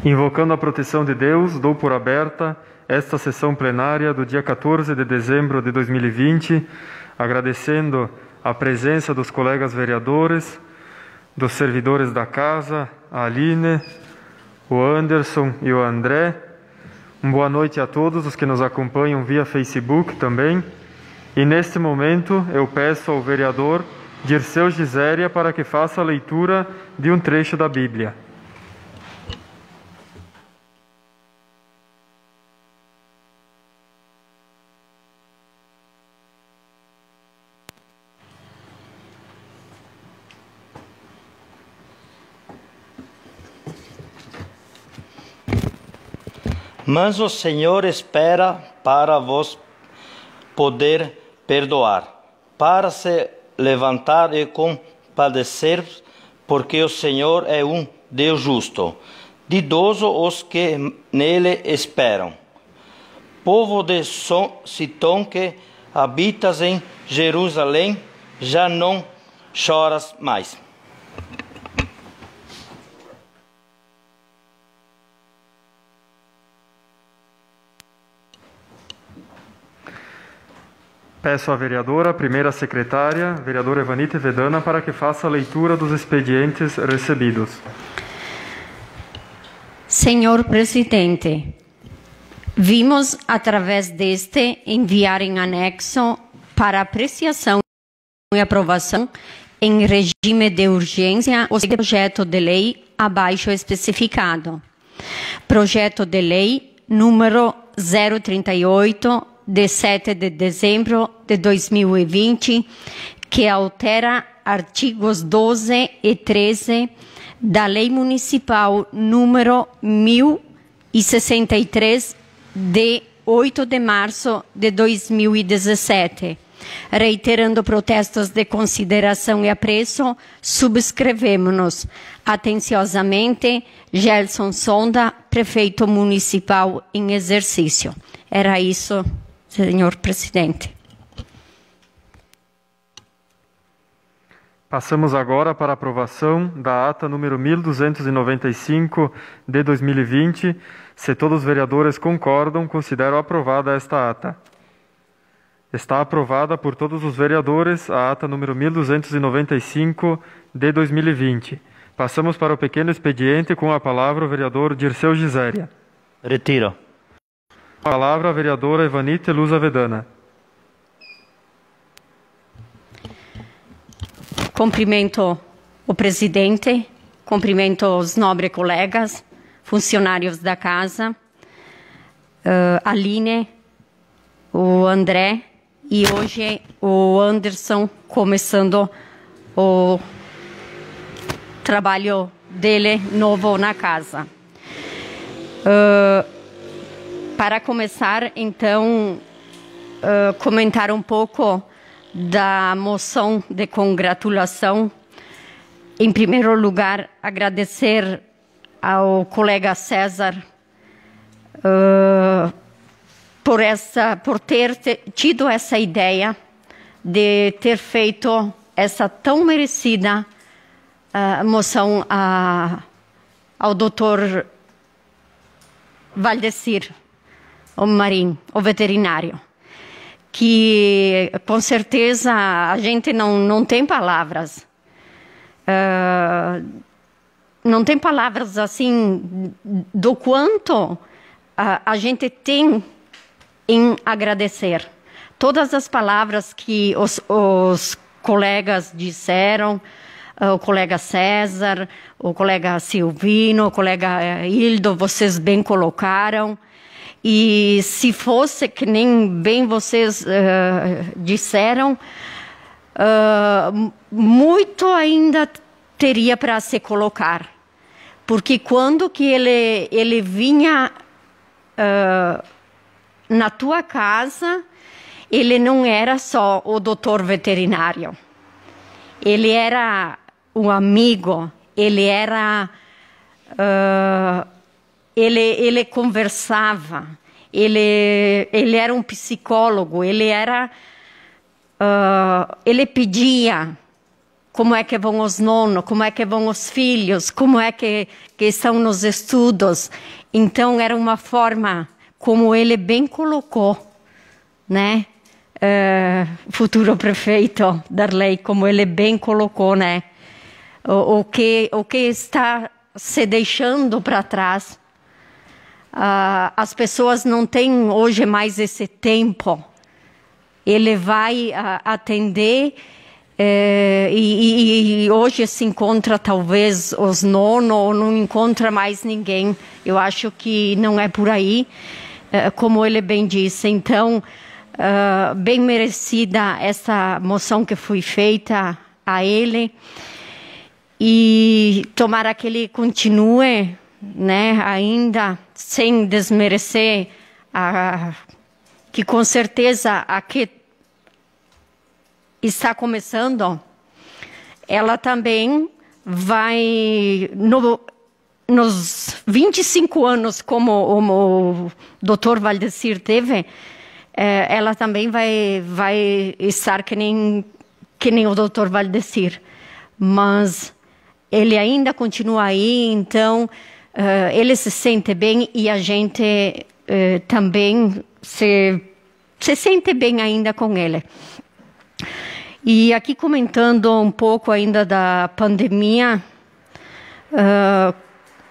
Invocando a proteção de Deus, dou por aberta esta sessão plenária do dia 14 de dezembro de 2020, agradecendo a presença dos colegas vereadores, dos servidores da casa, a Aline, o Anderson e o André. Boa noite a todos os que nos acompanham via Facebook também. E neste momento eu peço ao vereador Dirceu Giséria para que faça a leitura de um trecho da Bíblia. Mas o Senhor espera para vos poder perdoar, para se levantar e compadecer, porque o Senhor é um Deus justo. Dichosos os que nele esperam. Povo de Sitom que habitas em Jerusalém, já não choras mais. Peço à vereadora, primeira secretária, vereadora Evanite Vedana, para que faça a leitura dos expedientes recebidos. Senhor Presidente, vimos através deste enviar em anexo para apreciação e aprovação em regime de urgência o projeto de lei abaixo especificado. Projeto de lei número 038, de 7 de dezembro de 2020, que altera artigos 12 e 13 da Lei Municipal número 1063, de 8 de março de 2017. Reiterando protestos de consideração e apreço, subscrevemos-nos atenciosamente Gelson Sonda, prefeito municipal em exercício. Era isso, senhor presidente. Passamos agora para a aprovação da ata número 1295 de 2020. Se todos os vereadores concordam, considero aprovada esta ata. Está aprovada por todos os vereadores a ata número 1295 de 2020. Passamos para o pequeno expediente com a palavra o vereador Dirceu Giséria. Retiro. A palavra a vereadora Evanite Lusa Vedana. Cumprimento o presidente, cumprimento os nobres colegas, funcionários da casa, Aline, o André e hoje o Anderson começando o trabalho dele novo na casa. Para começar, então, comentar um pouco da moção de congratulação. Em primeiro lugar, agradecer ao colega César por ter tido essa ideia de ter feito essa tão merecida moção ao doutor Valdecir, o Marim, o veterinário, que com certeza a gente não tem palavras. Não tem palavras assim do quanto a gente tem em agradecer. Todas as palavras que os colegas disseram, o colega César, o colega Silvino, o colega Hildo, vocês bem colocaram. E se fosse que nem bem vocês disseram, muito ainda teria para se colocar. Porque quando que ele vinha na tua casa, ele não era só o doutor veterinário. Ele era um amigo, ele era... Ele conversava, ele era um psicólogo, ele pedia como é que vão os nonos, como é que vão os filhos, como é que estão nos estudos. Então, era uma forma, como ele bem colocou, né? Futuro prefeito Darley, como ele bem colocou, né? O que está se deixando para trás. As pessoas não têm hoje mais esse tempo. Ele vai atender e hoje se encontra talvez os nonos ou não encontra mais ninguém. Eu acho que não é por aí, como ele bem disse. Então, bem merecida essa moção que foi feita a ele. E tomara que ele continue, né, ainda sem desmerecer que com certeza a que está começando, ela também vai, nos 25 anos como o Dr. Valdecir teve, ela também vai estar que nem o Dr. Valdecir. Mas ele ainda continua aí, então ele se sente bem e a gente também se sente bem ainda com ele. E aqui comentando um pouco ainda da pandemia,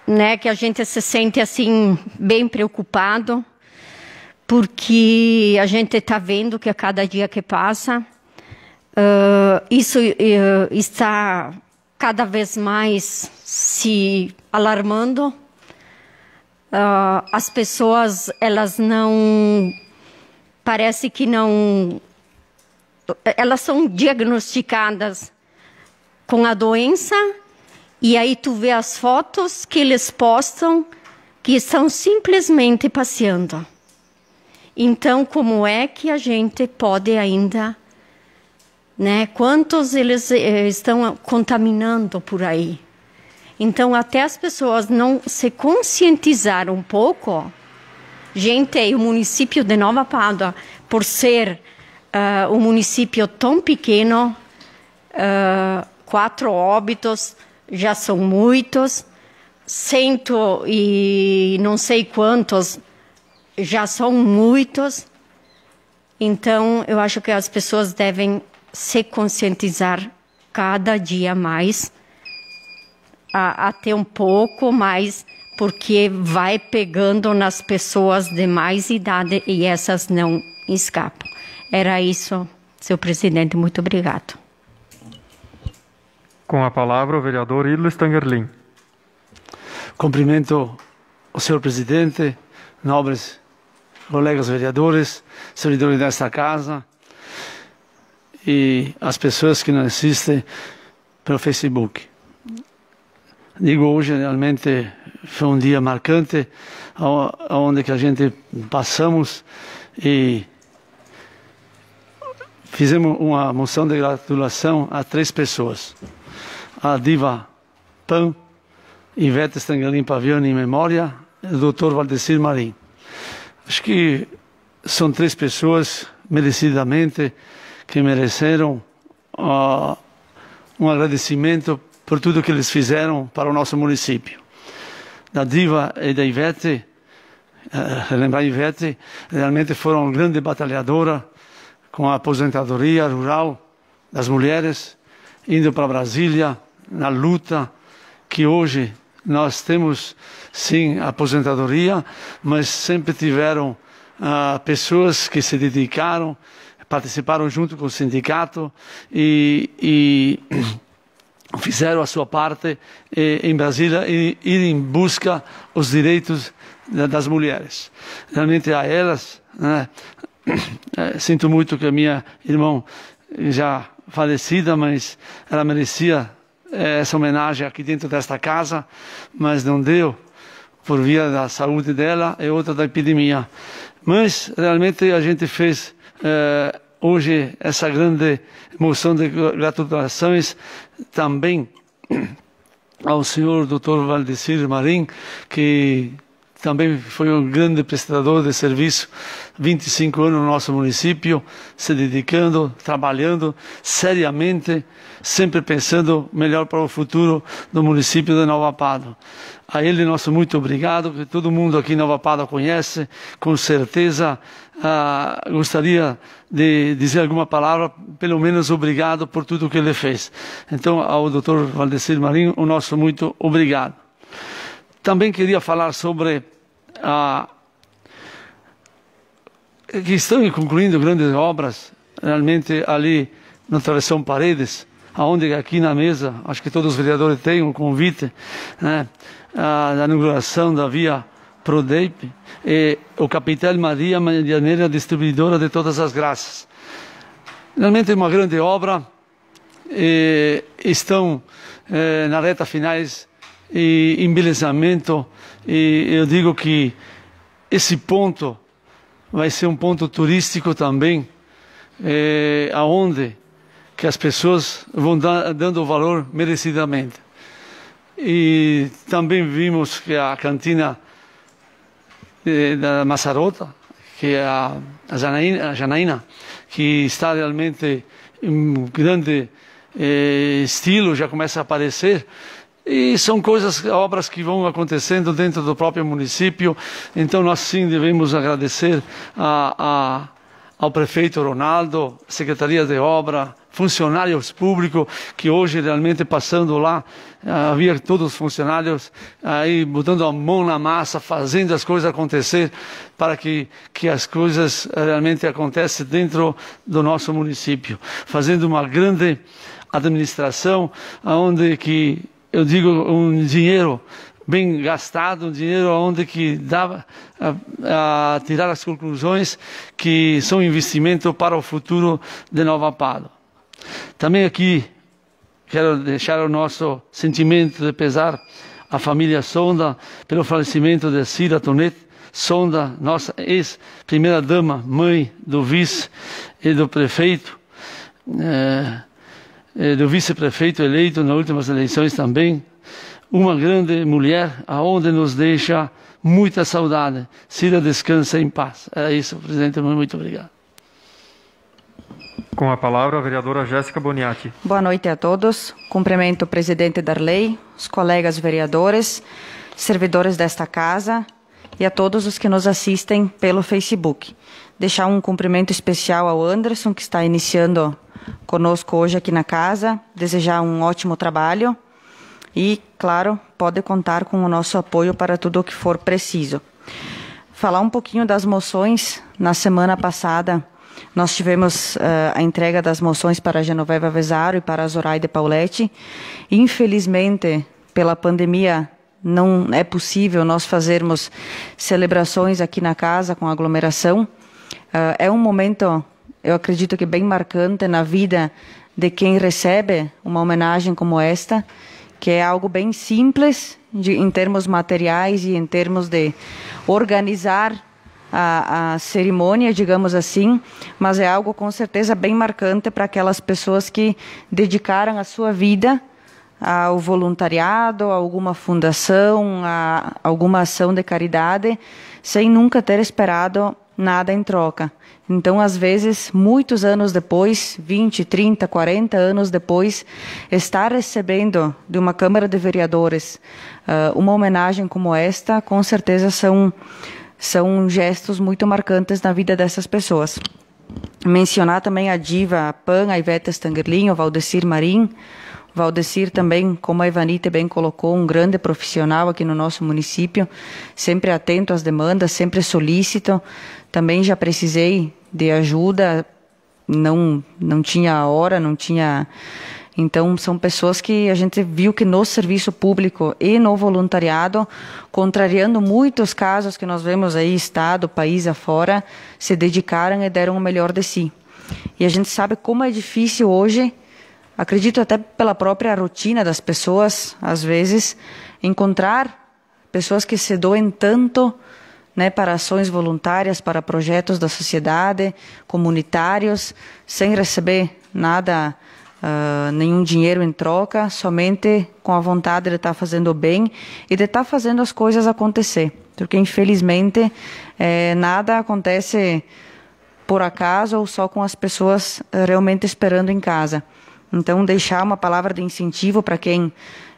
né, que a gente se sente assim bem preocupado, porque a gente está vendo que a cada dia que passa, isso está cada vez mais se alarmando. As pessoas, elas não... Parece que não... Elas são diagnosticadas com a doença e aí tu vê as fotos que eles postam que estão simplesmente passeando. Então, como é que a gente pode ainda... Né? Quantos eles estão contaminando por aí? Então, até as pessoas não se conscientizaram um pouco. Gente, o município de Nova Pádua, por ser um município tão pequeno, 4 óbitos já são muitos, 100 e não sei quantos já são muitos. Então, eu acho que as pessoas devem se conscientizar cada dia mais, até um pouco mais, porque vai pegando nas pessoas de mais idade e essas não escapam. Era isso, senhor presidente. Muito obrigado. Com a palavra o vereador Ildo Stangerlin. Cumprimento o senhor presidente, nobres colegas vereadores, servidores desta casa, e as pessoas que nos assistem pelo Facebook. Digo, hoje realmente foi um dia marcante, onde que a gente passamos e fizemos uma moção de gratulação a 3 pessoas. A diva Pan, Ivete Stangerlin Paviani em memória, e o Dr. Valdecir Marim. Acho que são 3 pessoas merecidamente que mereceram um agradecimento por tudo que eles fizeram para o nosso município. Da Diva e da Ivete, lembrar Ivete, realmente foram uma grande batalhadora com a aposentadoria rural das mulheres, indo para Brasília, na luta que hoje nós temos, sim, a aposentadoria, mas sempre tiveram pessoas que se dedicaram, participaram junto com o sindicato e fizeram a sua parte em Brasília e ir em busca dos direitos das mulheres. Realmente a elas, né, sinto muito que a minha irmã já falecida, mas ela merecia essa homenagem aqui dentro desta casa, mas não deu por via da saúde dela e outra da epidemia. Mas realmente a gente fez hoje essa grande moção de gratulações também ao senhor Dr. Valdecir Marim, que também foi um grande prestador de serviço, 25 anos no nosso município, se dedicando, trabalhando seriamente, sempre pensando melhor para o futuro do município de Nova Pádua. A ele nosso muito obrigado, que todo mundo aqui em Nova Pádua conhece, com certeza gostaria de dizer alguma palavra, pelo menos obrigado por tudo que ele fez. Então, ao Dr. Valdecir Marinho, o nosso muito obrigado. Também queria falar sobre que estão concluindo grandes obras, realmente ali no Travessão Paredes, aonde aqui na mesa, acho que todos os vereadores têm um convite, né, a inauguração da via Prodep, e o Capitel Maria Medianeira, distribuidora de todas as graças. Realmente é uma grande obra, estão na reta finais e embelezamento, e eu digo que esse ponto vai ser um ponto turístico também, aonde que as pessoas vão dando o valor merecidamente. E também vimos que a cantina da Massarota, que é a Janaína, que está realmente em grande estilo, já começa a aparecer. E são obras que vão acontecendo dentro do próprio município. Então nós sim devemos agradecer ao prefeito Ronaldo, Secretaria de Obra, funcionários públicos, que hoje realmente passando lá, havia todos os funcionários aí botando a mão na massa, fazendo as coisas acontecer, para que as coisas realmente aconteçam dentro do nosso município, fazendo uma grande administração, onde que eu digo um dinheiro bem gastado, um dinheiro onde que dá a tirar as conclusões que são investimento para o futuro de Nova Pádua. Também aqui quero deixar o nosso sentimento de pesar à família Sonda pelo falecimento de Cira Tonet Sonda, nossa ex-primeira-dama, mãe do vice e do prefeito, do vice-prefeito eleito nas últimas eleições também. Uma grande mulher, aonde nos deixa muita saudade. Cira, descansa em paz. É isso, presidente, muito obrigado. Com a palavra, a vereadora Jéssica Boniati. Boa noite a todos. Cumprimento o presidente Darley, os colegas vereadores, servidores desta casa e a todos os que nos assistem pelo Facebook. Deixar um cumprimento especial ao Anderson, que está iniciando conosco hoje aqui na casa. Desejar um ótimo trabalho. E, claro, pode contar com o nosso apoio para tudo o que for preciso. Falar um pouquinho das moções. Na semana passada, nós tivemos a entrega das moções para a Genoveva Vesaro e para a Zoraide Pauletti. Infelizmente, pela pandemia, não é possível nós fazermos celebrações aqui na casa com aglomeração. É um momento, eu acredito que bem marcante na vida de quem recebe uma homenagem como esta, que é algo bem simples em termos materiais e em termos de organizar a cerimônia, digamos assim, mas é algo com certeza bem marcante para aquelas pessoas que dedicaram a sua vida ao voluntariado, a alguma fundação, a alguma ação de caridade, sem nunca ter esperado nada em troca. Então, às vezes, muitos anos depois, 20, 30, 40 anos depois, estar recebendo de uma Câmara de Vereadores uma homenagem como esta, com certeza são gestos muito marcantes na vida dessas pessoas. Mencionar também a diva, a Pan, a Ivete Stangerlin, o Valdecir Marinho. Valdecir também, como a Ivanite bem colocou, um grande profissional aqui no nosso município, sempre atento às demandas, sempre solícito. Também já precisei de ajuda, não tinha hora, não tinha... Então, são pessoas que a gente viu que no serviço público e no voluntariado, contrariando muitos casos que nós vemos aí, estado, país afora, se dedicaram e deram o melhor de si. E a gente sabe como é difícil hoje, acredito até pela própria rotina das pessoas, às vezes, encontrar pessoas que se doem tanto, né, para ações voluntárias, para projetos da sociedade, comunitários, sem receber nada nenhum dinheiro em troca, somente com a vontade de estar fazendo bem e de estar fazendo as coisas acontecer. Porque, infelizmente, nada acontece por acaso ou só com as pessoas realmente esperando em casa. Então, deixar uma palavra de incentivo para quem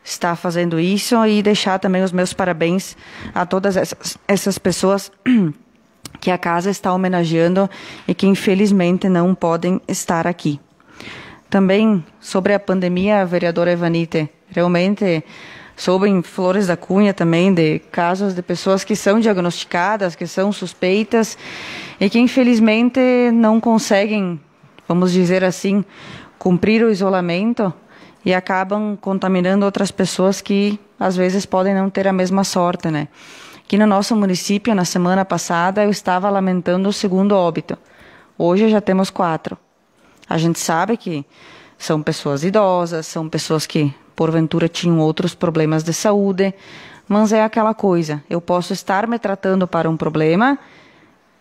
está fazendo isso e deixar também os meus parabéns a todas essas pessoas que a casa está homenageando e que, infelizmente, não podem estar aqui. Também, sobre a pandemia, vereadora Evanite, realmente soube em Flores da Cunha também de casos de pessoas que são diagnosticadas, que são suspeitas e que, infelizmente, não conseguem, vamos dizer assim, cumprir o isolamento e acabam contaminando outras pessoas que, às vezes, podem não ter a mesma sorte, né? Aqui no nosso município, na semana passada, eu estava lamentando o segundo óbito. Hoje já temos 4. A gente sabe que são pessoas idosas, são pessoas que, porventura, tinham outros problemas de saúde, mas é aquela coisa, eu posso estar me tratando para um problema,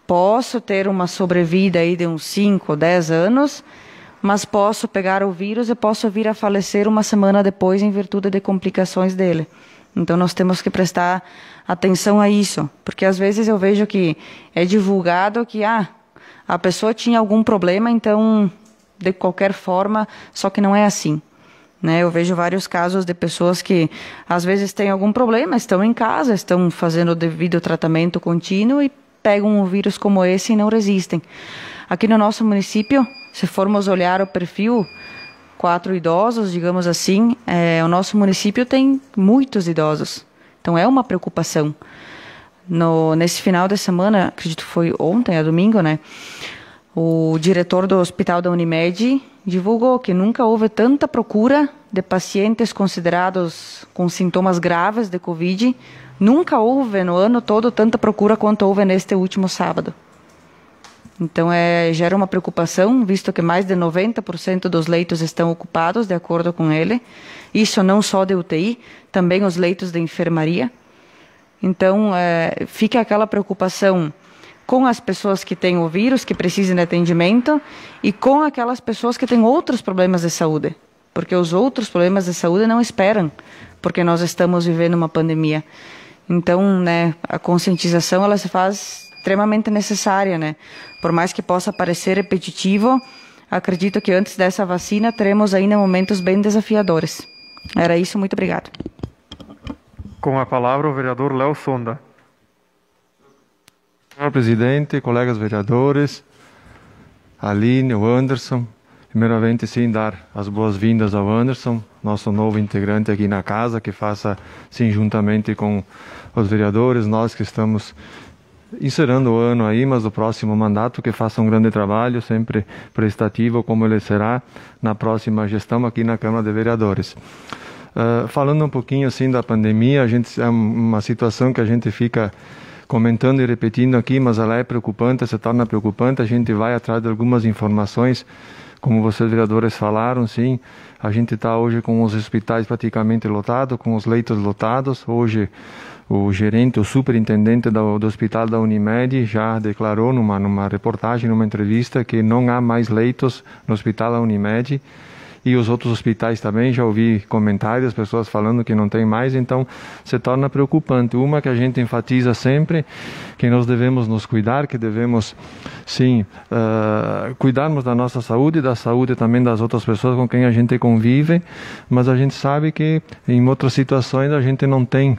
posso ter uma sobrevida aí de uns 5 ou 10 anos, mas posso pegar o vírus e posso vir a falecer uma semana depois em virtude de complicações dele. Então, nós temos que prestar atenção a isso, porque às vezes eu vejo que é divulgado que a pessoa tinha algum problema, então, de qualquer forma, só que não é assim. Né? Eu vejo vários casos de pessoas que às vezes têm algum problema, estão em casa, estão fazendo o devido tratamento contínuo e pegam um vírus como esse e não resistem. Aqui no nosso município, se formos olhar o perfil, 4 idosos, digamos assim, o nosso município tem muitos idosos. Então é uma preocupação. Nesse final de semana, acredito que foi ontem, domingo, né? O diretor do hospital da Unimed divulgou que nunca houve tanta procura de pacientes considerados com sintomas graves de Covid. Nunca houve no ano todo tanta procura quanto houve neste último sábado. Então, gera uma preocupação, visto que mais de 90% dos leitos estão ocupados, de acordo com ele. Isso não só de UTI, também os leitos de enfermaria. Então, fica aquela preocupação com as pessoas que têm o vírus, que precisam de atendimento, e com aquelas pessoas que têm outros problemas de saúde. Porque os outros problemas de saúde não esperam, porque nós estamos vivendo uma pandemia. Então, né, a conscientização ela se faz extremamente necessária, né? Por mais que possa parecer repetitivo, acredito que antes dessa vacina teremos ainda momentos bem desafiadores. Era isso, muito obrigado. Com a palavra o vereador Léo Sonda. Senhor presidente, colegas vereadores, Aline, o Anderson, primeiramente sim dar as boas-vindas ao Anderson, nosso novo integrante aqui na casa, que faça sim juntamente com os vereadores, nós que estamos encerrando o ano aí, mas o próximo mandato que faça um grande trabalho, sempre prestativo como ele será na próxima gestão aqui na Câmara de Vereadores. Falando um pouquinho assim da pandemia, é uma situação que a gente fica comentando e repetindo aqui, mas ela é preocupante, se torna preocupante, a gente vai atrás de algumas informações, como vocês vereadores falaram, sim, a gente está hoje com os hospitais praticamente lotados, com os leitos lotados. Hoje o gerente, o superintendente do hospital da Unimed já declarou numa reportagem, numa entrevista, que não há mais leitos no hospital da Unimed. E os outros hospitais também, já ouvi comentários, pessoas falando que não tem mais, então se torna preocupante. Uma que a gente enfatiza sempre, que nós devemos nos cuidar, que devemos, sim, cuidarmos da nossa saúde e da saúde também das outras pessoas com quem a gente convive, mas a gente sabe que em outras situações a gente não tem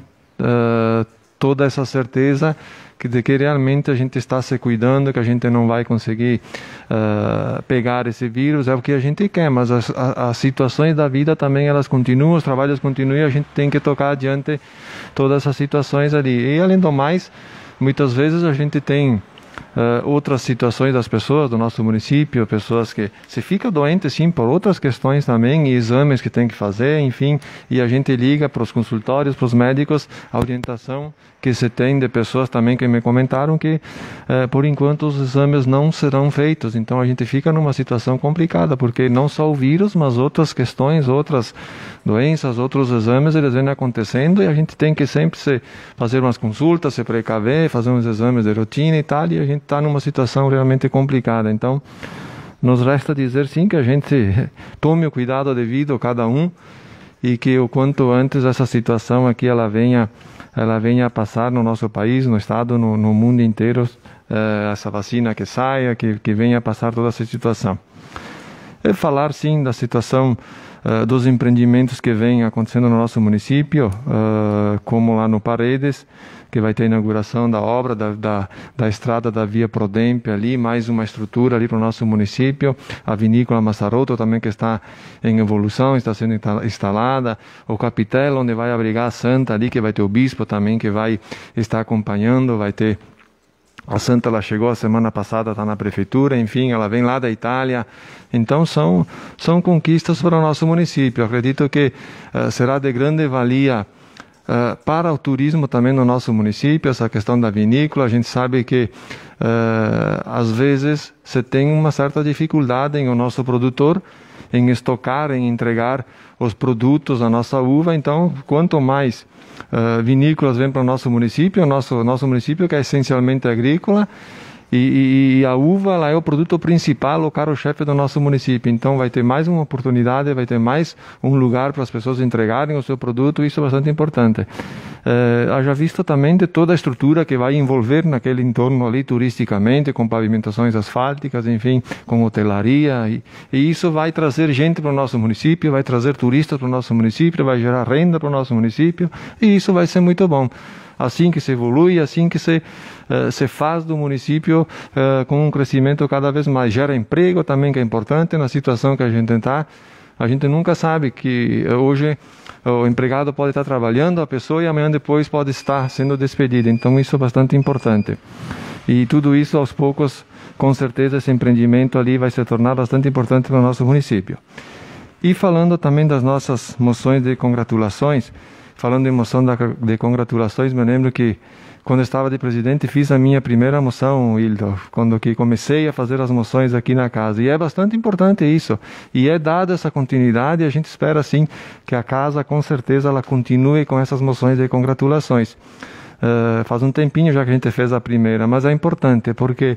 toda essa certeza de que realmente a gente está se cuidando, que a gente não vai conseguir pegar esse vírus, é o que a gente quer, mas as situações da vida também elas continuam, os trabalhos continuam e a gente tem que tocar adiante todas essas situações ali. E além do mais, muitas vezes a gente tem outras situações das pessoas do nosso município, pessoas que se ficam doentes sim por outras questões também, e exames que tem que fazer, enfim, e a gente liga para os consultórios, para os médicos, a orientação que se tem de pessoas também que me comentaram que por enquanto os exames não serão feitos, então a gente fica numa situação complicada, porque não só o vírus, mas outras questões, outras doenças, outros exames, eles vêm acontecendo e a gente tem que sempre fazer umas consultas, se precaver, fazer uns exames de rotina e tal, e a gente está numa situação realmente complicada. Então, nos resta dizer sim que a gente tome o cuidado devido cada um e que o quanto antes essa situação aqui ela venha a passar no nosso país, no estado, no mundo inteiro, essa vacina que saia, que venha a passar toda essa situação. E falar sim da situação dos empreendimentos que vem acontecendo no nosso município, como lá no Paredes, que vai ter a inauguração da obra da estrada da Via Prodemp ali, mais uma estrutura ali para o nosso município, a vinícola Massaroto também que está em evolução, está sendo instalada, o Capitel, onde vai abrigar a Santa ali, que vai ter o bispo também que vai estar acompanhando, vai ter... A Santa ela chegou a semana passada, está na prefeitura, enfim, ela vem lá da Itália. Então são conquistas para o nosso município. Eu acredito que será de grande valia para o turismo também no nosso município, essa questão da vinícola. A gente sabe que às vezes você tem uma certa dificuldade em o nosso produtor em estocar, em entregar os produtos da nossa uva. Então, quanto mais vinícolas vêm para o nosso município município que é essencialmente agrícola, e a uva ela é o produto principal, o carro-chefe do nosso município. Então vai ter mais uma oportunidade, vai ter mais um lugar para as pessoas entregarem o seu produto, isso é bastante importante. Haja visto também de toda a estrutura que vai envolver naquele entorno ali turisticamente, com pavimentações asfálticas, enfim, com hotelaria, e isso vai trazer gente para o nosso município, vai trazer turistas para o nosso município, vai gerar renda para o nosso município, e isso vai ser muito bom. Assim que se evolui, assim que se faz do município com um crescimento cada vez mais. Gera emprego também, que é importante na situação que a gente está. A gente nunca sabe que hoje o empregado pode estar trabalhando, a pessoa, e amanhã depois pode estar sendo despedido. Então isso é bastante importante. E tudo isso aos poucos, com certeza esse empreendimento ali vai se tornar bastante importante para o nosso município. E falando também das nossas moções de congratulações, falando em moção de congratulações, me lembro que quando eu estava de presidente fiz a minha primeira moção, Hildo, quando que comecei a fazer as moções aqui na casa. E é bastante importante isso. E é dada essa continuidade, a gente espera sim que a casa com certeza ela continue com essas moções de congratulações. Faz um tempinho já que a gente fez a primeira, mas é importante porque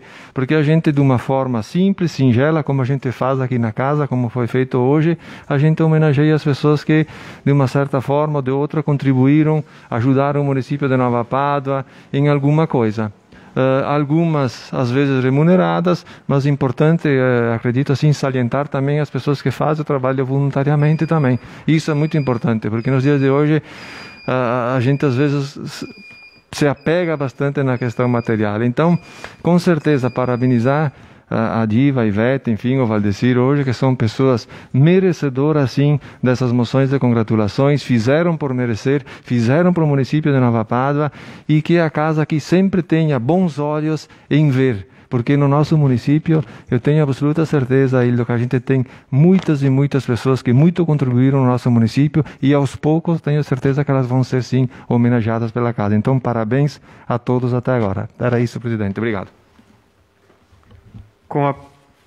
a gente, de uma forma simples, singela, como a gente faz aqui na casa, como foi feito hoje, a gente homenageia as pessoas que de uma certa forma ou de outra contribuíram, ajudaram o município de Nova Pádua em alguma coisa. Algumas às vezes remuneradas, mas importante, acredito assim, salientar também as pessoas que fazem o trabalho voluntariamente também. Isso é muito importante, porque nos dias de hoje a gente às vezes se apega bastante na questão material. Então, com certeza, parabenizar a Diva, a Ivete, enfim, o Valdecir hoje, que são pessoas merecedoras, sim, dessas moções de congratulações, fizeram por merecer, fizeram para o município de Nova Pádua, e que a casa aqui sempre tenha bons olhos em ver. Porque no nosso município, eu tenho absoluta certeza, Hildo, que a gente tem muitas e muitas pessoas que muito contribuíram no nosso município, e aos poucos tenho certeza que elas vão ser, sim, homenageadas pela casa. Então, parabéns a todos até agora. Era isso, presidente. Obrigado.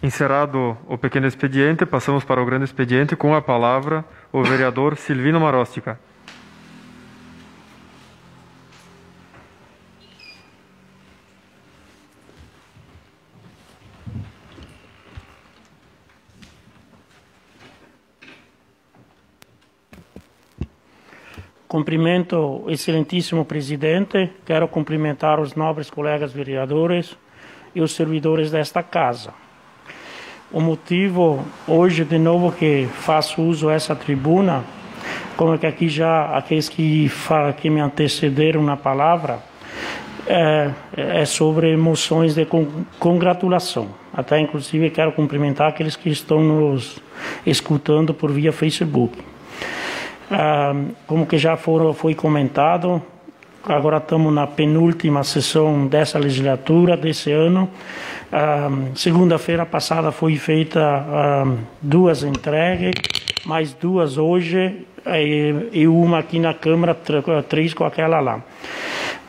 Encerrado o pequeno expediente, passamos para o grande expediente. Com a palavra, o vereador Silvino Marostica. Cumprimento o excelentíssimo presidente, quero cumprimentar os nobres colegas vereadores e os servidores desta casa. O motivo, hoje, de novo, que faço uso dessa tribuna, como que aqui já aqueles que me antecederam na palavra, é sobre moções de congratulação. Até, inclusive, quero cumprimentar aqueles que estão nos escutando por via Facebook. Como que já foi comentado, agora estamos na penúltima sessão dessa legislatura, desse ano. Segunda-feira passada foi feita 2 entregas, mais 2 hoje, e uma aqui na Câmara, 3 com aquela lá.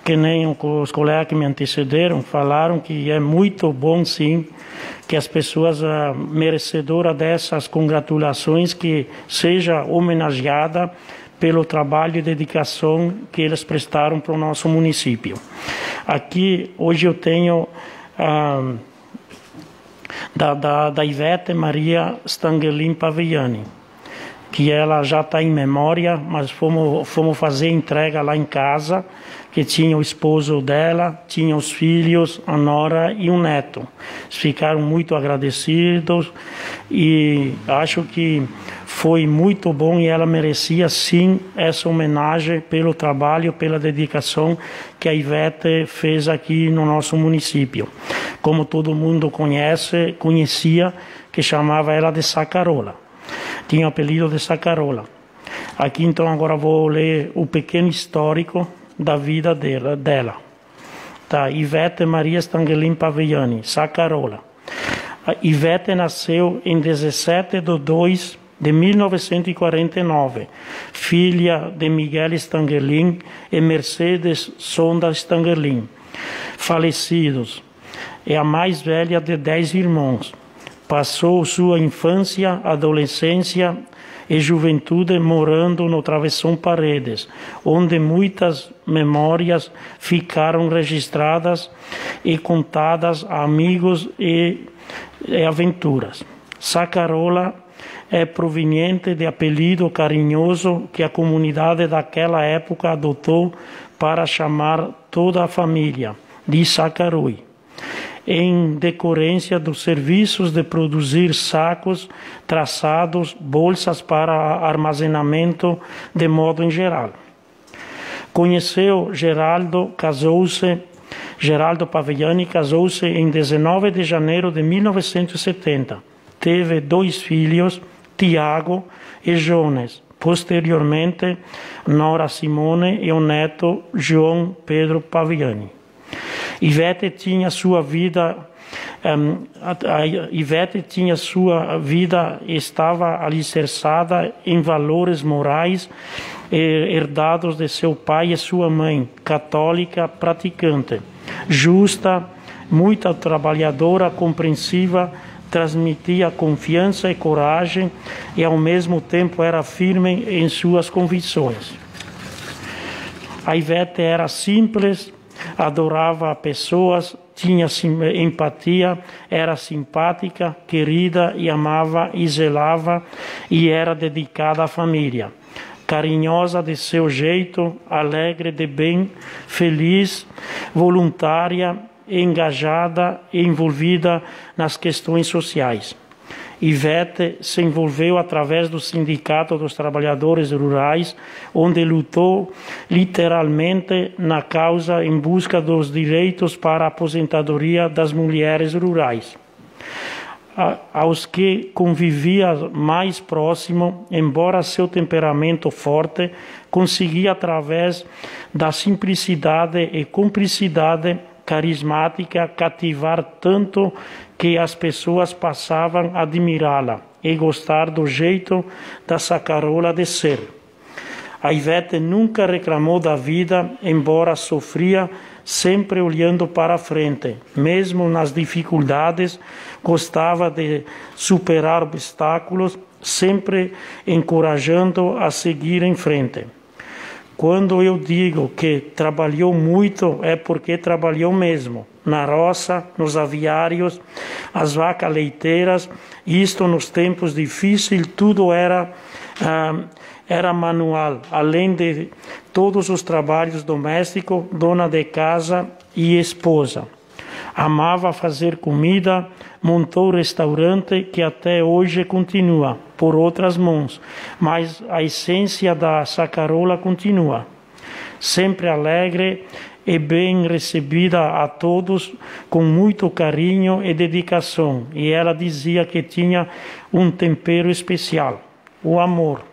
Que nem os colegas que me antecederam falaram, que é muito bom, sim, que as pessoas merecedoras dessas congratulações que seja homenageada pelo trabalho e dedicação que eles prestaram para o nosso município. Aqui hoje eu tenho da Ivete Maria Stangerlin Paviani, que ela já está em memória, mas fomos fazer entrega lá em casa, que tinha o esposo dela, tinha os filhos, a nora e um neto. Eles ficaram muito agradecidos e acho que foi muito bom e ela merecia sim essa homenagem pelo trabalho, pela dedicação que a Ivete fez aqui no nosso município. Como todo mundo conhecia, que chamava ela de Sacarola. Tinha o apelido de Sacarola. Aqui então agora vou ler o pequeno histórico da vida dela. Tá, Ivete Maria Stangerlin Paviani, Sacarola. A Ivete nasceu em 17 de 2 de 1949, filha de Miguel Stangerlin e Mercedes Sonda Stangerlin, falecidos. É a mais velha de 10 irmãos. Passou sua infância, adolescência e juventude morando no Travessão Paredes, onde muitas memórias ficaram registradas e contadas a amigos e aventuras. Sacarola é proveniente de apelido carinhoso que a comunidade daquela época adotou para chamar toda a família de Sacarui, em decorrência dos serviços de produzir sacos, traçados, bolsas para armazenamento de modo em geral. Conheceu Geraldo Paviani casou-se em 19 de janeiro de 1970. Teve 2 filhos, Tiago e Jones. Posteriormente, nora Simone e o neto João Pedro Paviani. Ivete tinha sua vida estava alicerçada em valores morais herdados de seu pai e sua mãe, católica praticante, justa, muito trabalhadora, compreensiva, transmitia confiança e coragem e ao mesmo tempo era firme em suas convicções. A Ivete era simples, adorava pessoas, tinha empatia, era simpática, querida e amava e zelava e era dedicada à família. Carinhosa de seu jeito, alegre de bem, feliz, voluntária, engajada e envolvida nas questões sociais. Ivete se envolveu através do Sindicato dos Trabalhadores Rurais, onde lutou literalmente na causa em busca dos direitos para a aposentadoria das mulheres rurais. Aos que convivia mais próximo, embora seu temperamento forte, conseguia através da simplicidade e cumplicidade carismática cativar tanto que as pessoas passavam a admirá-la e gostar do jeito da Sacarola de ser. A Ivete nunca reclamou da vida, embora sofria, sempre olhando para a frente. Mesmo nas dificuldades, gostava de superar obstáculos, sempre encorajando a seguir em frente. Quando eu digo que trabalhou muito, é porque trabalhou mesmo. Na roça, nos aviários, as vacas leiteiras, isto nos tempos difíceis, tudo era manual. Além de todos os trabalhos domésticos, dona de casa e esposa. Amava fazer comida, montou restaurante que até hoje continua, por outras mãos, mas a essência da Sacarola continua. Sempre alegre e bem recebida a todos, com muito carinho e dedicação. E ela dizia que tinha um tempero especial, o amor.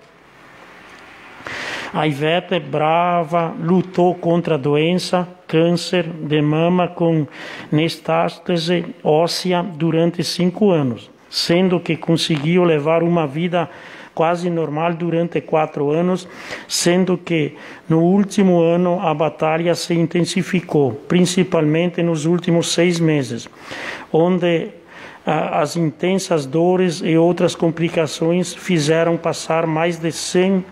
A Ivete, brava, lutou contra a doença, câncer de mama com metástase óssea durante 5 anos, sendo que conseguiu levar uma vida quase normal durante 4 anos, sendo que no último ano a batalha se intensificou, principalmente nos últimos 6 meses, onde as intensas dores e outras complicações fizeram passar mais de 100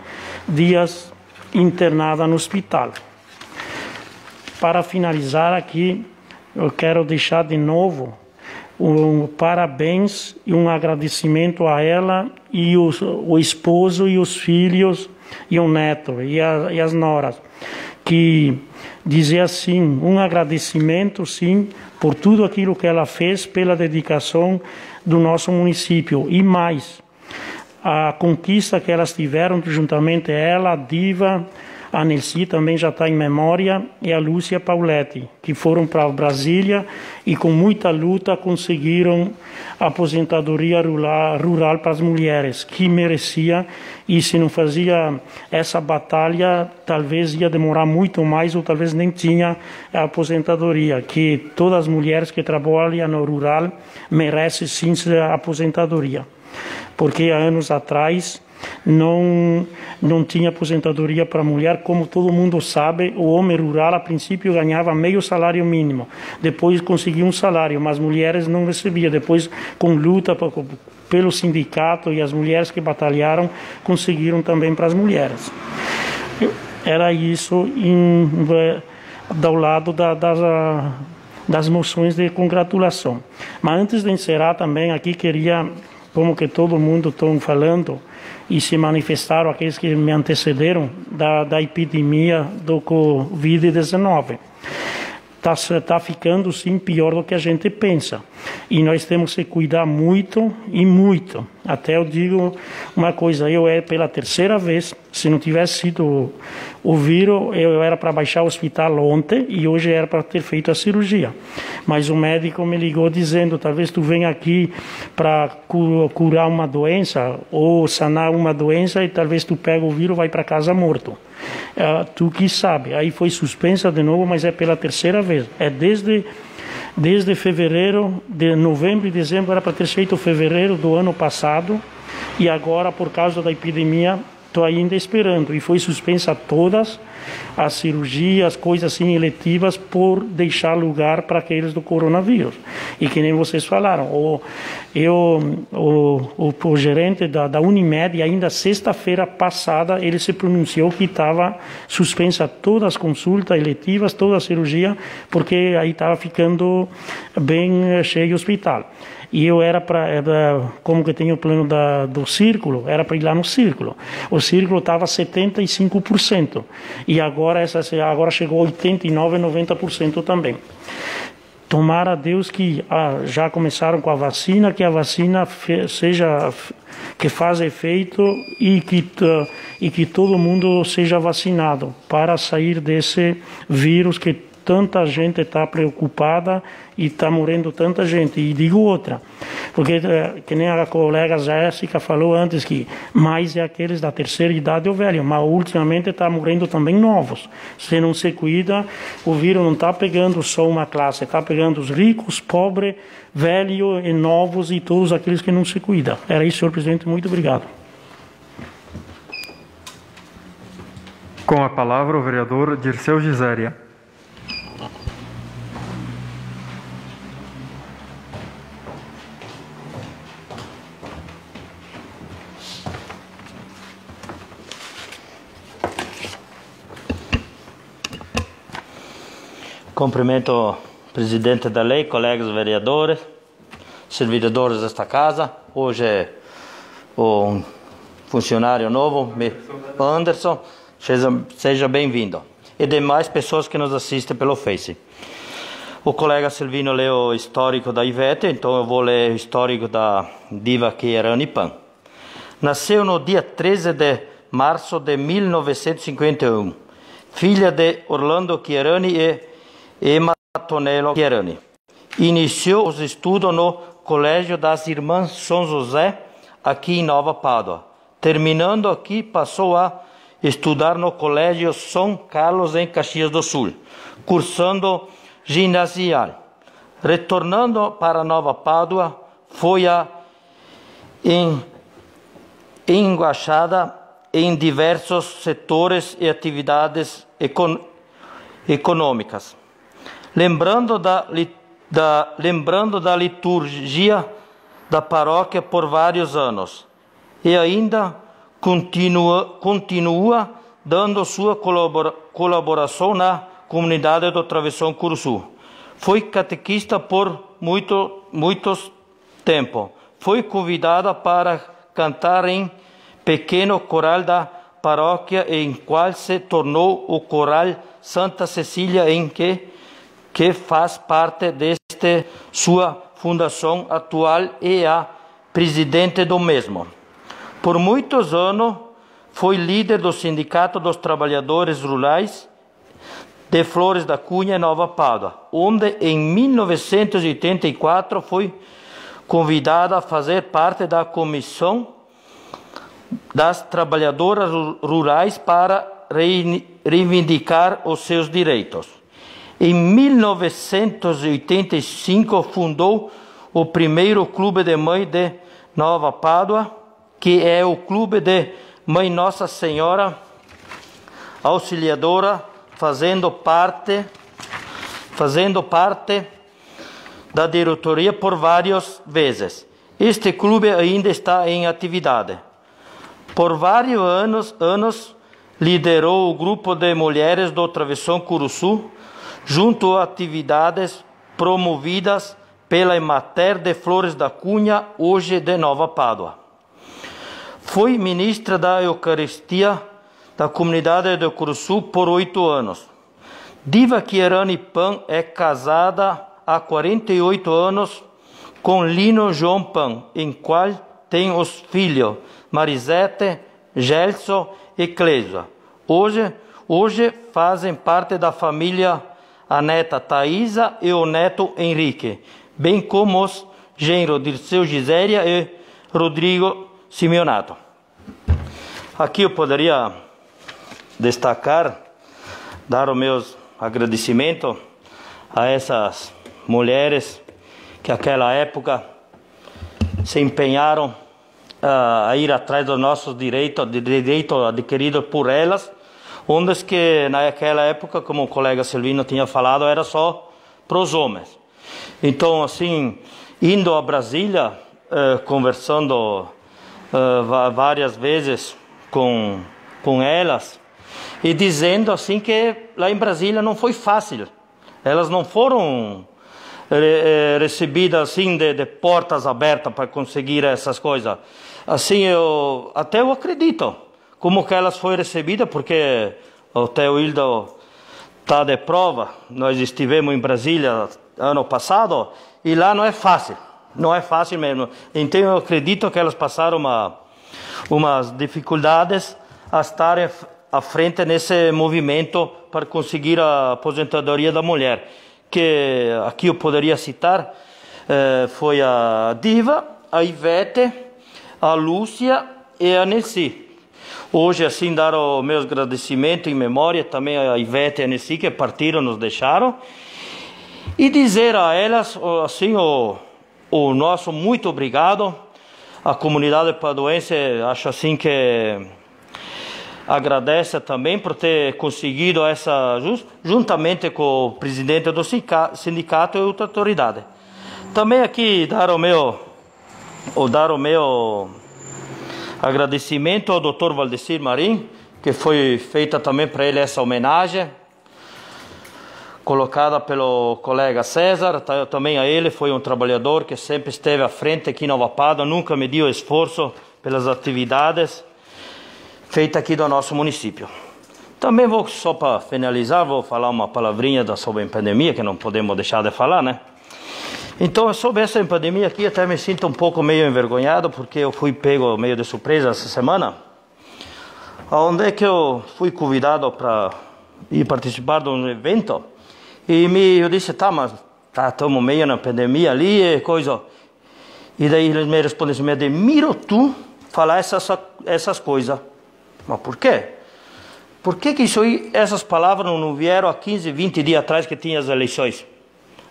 dias internada no hospital. Para finalizar aqui, eu quero deixar de novo parabéns e um agradecimento a ela e o esposo e os filhos e o neto e as noras, que dizer assim, um agradecimento sim por tudo aquilo que ela fez, pela dedicação do nosso município e mais a conquista que elas tiveram juntamente ela, a Diva, a Nelci também já está em memória, e a Lúcia Pauletti, que foram para Brasília e com muita luta conseguiram a aposentadoria rural para as mulheres, que merecia, e se não fazia essa batalha, talvez ia demorar muito mais, ou talvez nem tinha a aposentadoria, que todas as mulheres que trabalham no rural merecem sim a aposentadoria, porque há anos atrás não tinha aposentadoria para a mulher. Como todo mundo sabe, o homem rural a princípio ganhava meio salário mínimo, depois conseguia um salário, mas as mulheres não recebiam. Depois, com luta pelo sindicato e as mulheres que batalharam, conseguiram também para as mulheres. Era isso do lado das moções de congratulação. Mas antes de encerrar também aqui, queria, como que todo mundo está falando, e se manifestaram aqueles que me antecederam da epidemia do Covid-19. Está ficando, sim, pior do que a gente pensa. E nós temos que cuidar muito e muito. Até eu digo uma coisa, pela terceira vez, se não tivesse sido o vírus, eu era para baixar o hospital ontem e hoje era para ter feito a cirurgia. Mas o médico me ligou dizendo, talvez tu venha aqui para curar uma doença ou sanar uma doença e talvez tu pega o vírus e vai para casa morto. Tu que sabe. Aí foi suspensa de novo, mas é pela terceira vez. É desde fevereiro, de novembro e dezembro, era para ter feito fevereiro do ano passado, e agora, por causa da epidemia, estou ainda esperando. E foi suspensa todas as cirurgias, coisas assim eletivas, por deixar lugar para aqueles do coronavírus. E que nem vocês falaram, o gerente da Unimed, ainda sexta-feira passada, ele se pronunciou que estava suspensa todas as consultas eletivas, toda a cirurgia, porque aí estava ficando bem cheio o hospital. E eu era como que tenho o plano do Círculo, era para ir lá no Círculo. O Círculo estava 75%. E agora chegou a 89%, 90% também. Tomara a Deus que já começaram com a vacina, que a vacina que faz efeito e que todo mundo seja vacinado para sair desse vírus que tanta gente está preocupada e está morrendo tanta gente. E digo outra, porque que nem a colega Jéssica falou antes, que mais é aqueles da terceira idade ou velho, mas ultimamente está morrendo também novos. Se não se cuida, o vírus não está pegando só uma classe, está pegando os ricos, pobres, velhos e novos e todos aqueles que não se cuidam. Era isso, senhor presidente, muito obrigado. Com a palavra o vereador Dirceu Giséria. Cumprimento o presidente da lei, colegas vereadores, servidores desta casa. Hoje é um funcionário novo, Anderson, seja bem-vindo. E demais pessoas que nos assistem pelo Face. O colega Silvino leu o histórico da Ivete, então eu vou ler o histórico da Diva Chiarani Pan. Nasceu no dia 13 de março de 1951, filha de Orlando Chiarani e Matonello Chiarani. Iniciou os estudos no Colégio das Irmãs São José, aqui em Nova Pádua. Terminando aqui, passou a estudar no Colégio São Carlos, em Caxias do Sul, cursando ginasial. Retornando para Nova Pádua, foi engajada em diversos setores e atividades econômicas. Lembrando da liturgia da paróquia por vários anos, e ainda continua dando sua colaboração na comunidade do Travessão Curuçu. Foi catequista por muito tempo. Foi convidada para cantar em pequeno coral da paróquia, em qual se tornou o Coral Santa Cecília, em que faz parte deste sua fundação atual e a presidente do mesmo. Por muitos anos foi líder do Sindicato dos Trabalhadores Rurais de Flores da Cunha, Nova Pádua, onde em 1984 foi convidada a fazer parte da Comissão das Trabalhadoras Rurais para reivindicar os seus direitos. Em 1985 fundou o primeiro Clube de Mãe de Nova Pádua, que é o Clube de Mãe Nossa Senhora Auxiliadora, fazendo parte da diretoria por várias vezes. Este clube ainda está em atividade. Por vários anos liderou o grupo de mulheres do Travessão Curuçu, junto a atividades promovidas pela Emater de Flores da Cunha, hoje de Nova Pádua. Foi ministra da Eucaristia da comunidade de Curuçu por 8 anos. Diva Quierani Pan é casada há 48 anos com Lino João Pan, em qual tem os filhos Marisete, Gelson e Cleisa. Hoje fazem parte da família a neta Thaisa e o neto Henrique, bem como os genros Dirceu Giséria e Rodrigo Simeonato. Aqui eu poderia destacar, dar os meus agradecimentos a essas mulheres que naquela época se empenharam a ir atrás dos nossos direitos adquiridos por elas, onde que naquela época, como o colega Silvino tinha falado, era só para os homens. Então, assim, indo a Brasília, conversando várias vezes com elas, e dizendo assim que lá em Brasília não foi fácil. Elas não foram recebidas assim de portas abertas para conseguir essas coisas. Assim, eu acredito como que elas foram recebidas, porque o Teoildo está de prova. Nós estivemos em Brasília ano passado e lá não é fácil mesmo. Então eu acredito que elas passaram umas dificuldades a estarem à frente nesse movimento para conseguir a aposentadoria da mulher. Que aqui eu poderia citar, foi a Diva, a Ivete, a Lúcia e a Nessi. Hoje, assim, dar o meu agradecimento em memória também a Ivete e a Nessi, que partiram, nos deixaram, e dizer a elas, assim, o nosso muito obrigado. A comunidade paduense, acho assim que agradece também por ter conseguido essa, juntamente com o presidente do sindicato e outra autoridade. Também aqui dar o meu agradecimento ao Dr. Valdecir Marim, que foi feita também para ele essa homenagem, colocada pelo colega César. Também a ele, foi um trabalhador que sempre esteve à frente aqui em Nova Pádua, nunca mediu esforço pelas atividades feitas aqui do nosso município. Também vou, só para finalizar, vou falar uma palavrinha sobre a pandemia, que não podemos deixar de falar, né? Então, sobre essa pandemia aqui, até me sinto um pouco meio envergonhado, porque eu fui pego meio de surpresa essa semana, onde é que eu fui convidado para ir participar de um evento, e eu disse, mas estamos meio na pandemia ali e coisa. E daí eles me respondem assim, me admiro tu falar essas coisas. Mas por quê? Por que essas palavras não vieram há 15, 20 dias atrás que tinha as eleições?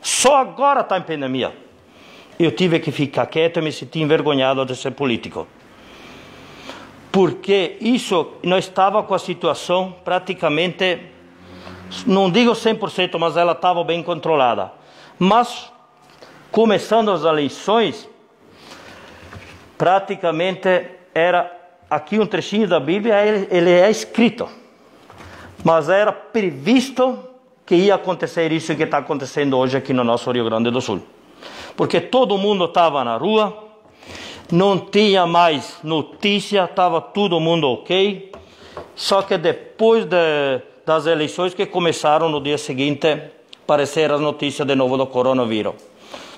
Só agora está em pandemia. Eu tive que ficar quieto e me senti envergonhado de ser político. Porque nós estávamos com a situação praticamente, não digo 100%, mas ela estava bem controlada. Mas, começando as eleições, praticamente era, aqui um trechinho da Bíblia, ele é escrito. Mas era previsto que ia acontecer isso que está acontecendo hoje aqui no nosso Rio Grande do Sul. porque todo mundo estava na rua, não tinha mais notícia, estava todo mundo ok. Só que depois das eleições que começaram no dia seguinte a aparecer as notícias de novo do coronavírus.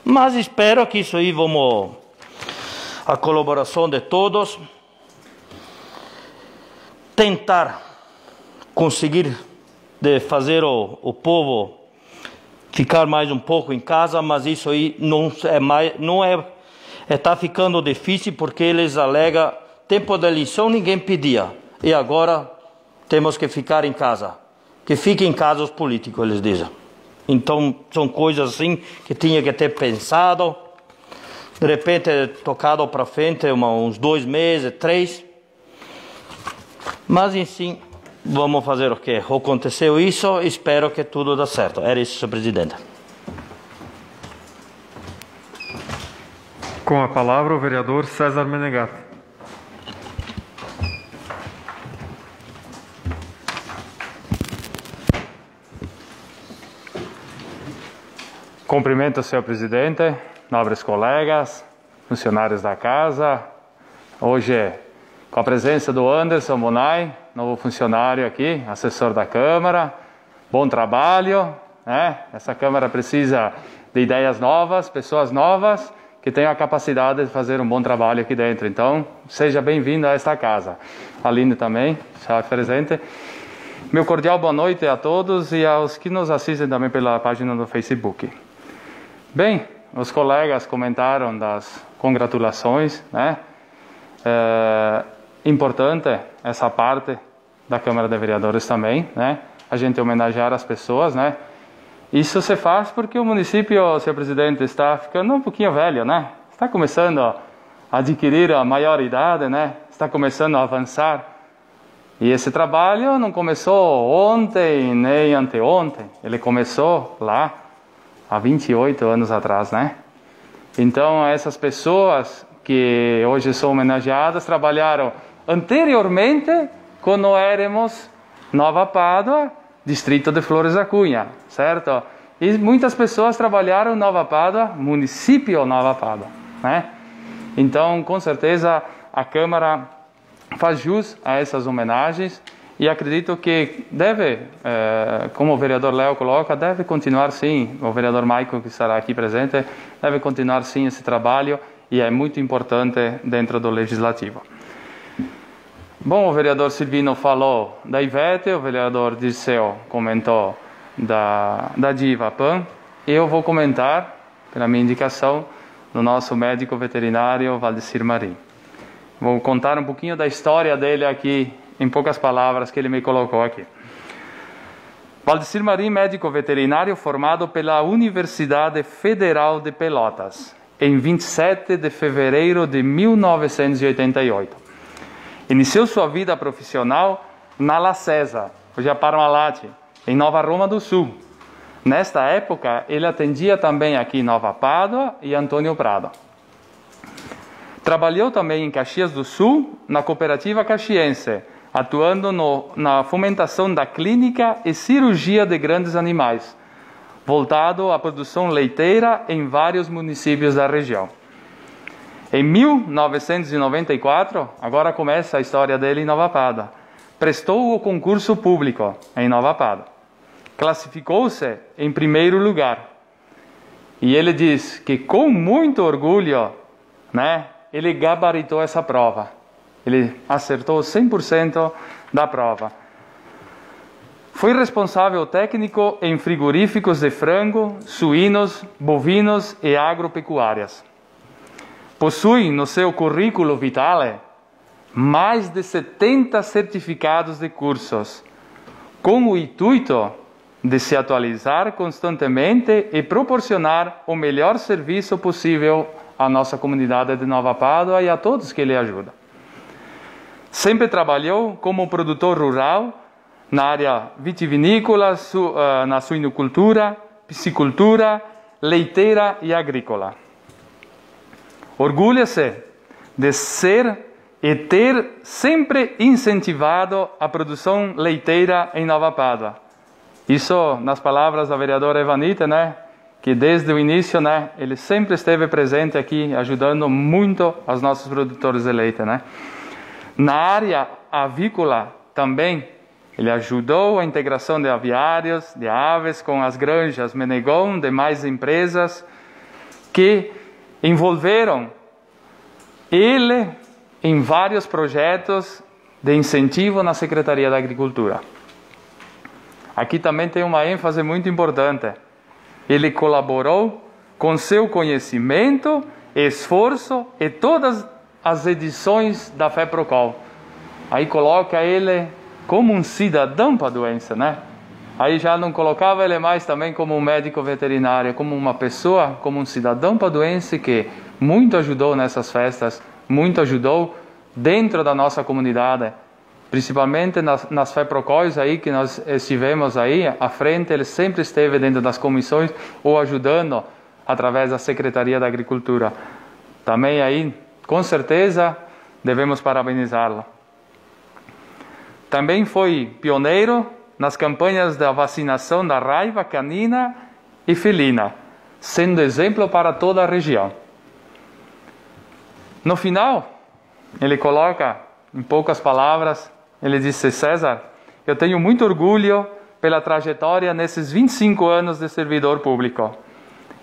Mas espero que isso aí vamos, a colaboração de todos, tentar conseguir de fazer o povo ficar mais um pouco em casa, mas isso aí está ficando difícil porque eles alegam tempo da eleição ninguém pedia e agora temos que ficar em casa, que fiquem em casa os políticos, eles dizem. Então são coisas assim que tinha que ter pensado, de repente tocado para frente uns 2 meses, 3, mas enfim, vamos fazer o que aconteceu isso, espero que tudo dê certo. Era isso, senhor presidente. Com a palavra o vereador César Menegato. Cumprimento, senhor presidente, nobres colegas, funcionários da casa. Hoje, com a presença do Anderson Bonai, novo funcionário aqui, assessor da Câmara. Bom trabalho, né? Essa Câmara precisa de ideias novas, pessoas novas, que tenham a capacidade de fazer um bom trabalho aqui dentro. Então, seja bem-vindo a esta casa. Aline também, está presente. Meu cordial boa noite a todos e aos que nos assistem também pela página do Facebook. Bem, os colegas comentaram das congratulações, né? Importante essa parte da Câmara de Vereadores também, né? A gente homenagear as pessoas, né? Isso se faz porque o município, senhor presidente, está ficando um pouquinho velho, né? Está começando a adquirir a maioridade, né? Está começando a avançar. E esse trabalho não começou ontem nem anteontem. Ele começou lá há 28 anos atrás, né? Então, essas pessoas que hoje são homenageadas trabalharam anteriormente quando éramos Nova Pádua, distrito de Flores da Cunha, certo? E muitas pessoas trabalharam em Nova Pádua, município Nova Pádua, né? Então, com certeza, a Câmara faz jus a essas homenagens e acredito que deve, como o vereador Léo coloca, deve continuar sim, o vereador Maico que estará aqui presente, deve continuar sim esse trabalho e é muito importante dentro do Legislativo. Bom, o vereador Silvino falou da Ivete, o vereador Dirceu comentou da Diva Pan, e eu vou comentar, pela minha indicação, do nosso médico veterinário Valdecir Marim. Vou contar um pouquinho da história dele aqui, em poucas palavras, que ele me colocou aqui. Valdecir Marim, médico veterinário formado pela Universidade Federal de Pelotas, em 27 de fevereiro de 1988. Iniciou sua vida profissional na La Cesa, hoje é Parmalat, em Nova Roma do Sul. Nesta época, ele atendia também aqui em Nova Pádua e Antônio Prado. Trabalhou também em Caxias do Sul, na Cooperativa Caxiense, atuando na fomentação da clínica e cirurgia de grandes animais, voltado à produção leiteira em vários municípios da região. Em 1994, agora começa a história dele em Nova Pádua, prestou o concurso público em Nova Pádua. Classificou-se em primeiro lugar. E ele diz que com muito orgulho, né, ele gabaritou essa prova. Ele acertou 100% da prova. Foi responsável técnico em frigoríficos de frango, suínos, bovinos e agropecuárias. Possui no seu currículo vitale mais de 70 certificados de cursos, com o intuito de se atualizar constantemente e proporcionar o melhor serviço possível à nossa comunidade de Nova Pádua e a todos que ele ajuda. Sempre trabalhou como produtor rural na área vitivinícola, na suinocultura, piscicultura, leiteira e agrícola. Orgulha-se de ser e ter sempre incentivado a produção leiteira em Nova Pádua. Isso nas palavras da vereadora Evanita, né? que desde o início, né, ele sempre esteve presente aqui, ajudando muito os nossos produtores de leite, né. Na área avícola também, ele ajudou a integração de aviários, de aves, com as granjas Menegon, demais empresas, que envolveram ele em vários projetos de incentivo na Secretaria da Agricultura. Aqui também tem uma ênfase muito importante. Ele colaborou com seu conhecimento, esforço e todas as edições da FEPROCOL. Aí coloca ele como um cidadão para a doença, né? Aí já não colocava ele mais também como um médico veterinário, como uma pessoa, como um cidadão para a doença que muito ajudou nessas festas, muito ajudou dentro da nossa comunidade, principalmente nas FEPROCOLs aí que nós estivemos aí à frente. Ele sempre esteve dentro das comissões ou ajudando através da Secretaria da Agricultura. Também aí, com certeza, devemos parabenizá-lo. Também foi pioneiro nas campanhas da vacinação da raiva canina e felina, sendo exemplo para toda a região. No final, ele coloca, em poucas palavras, ele disse: César, eu tenho muito orgulho pela trajetória nesses 25 anos de servidor público.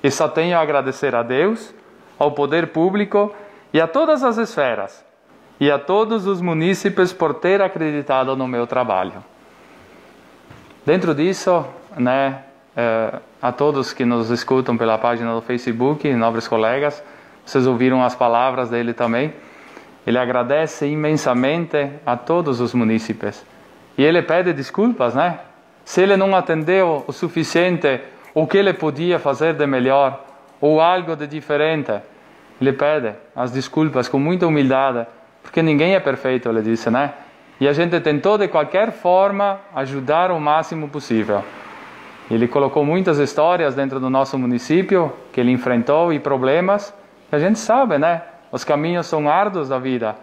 E só tenho a agradecer a Deus, ao poder público e a todas as esferas, e a todos os munícipes por ter acreditado no meu trabalho. Dentro disso, né, a todos que nos escutam pela página do Facebook, nobres colegas, vocês ouviram as palavras dele também. Ele agradece imensamente a todos os munícipes. E ele pede desculpas, né? Se ele não atendeu o suficiente, o que ele podia fazer de melhor, ou algo de diferente, ele pede as desculpas com muita humildade, porque ninguém é perfeito, ele disse, né? E a gente tentou de qualquer forma ajudar o máximo possível. Ele colocou muitas histórias dentro do nosso município que ele enfrentou e problemas que a gente sabe, né? Os caminhos são árduos da vida,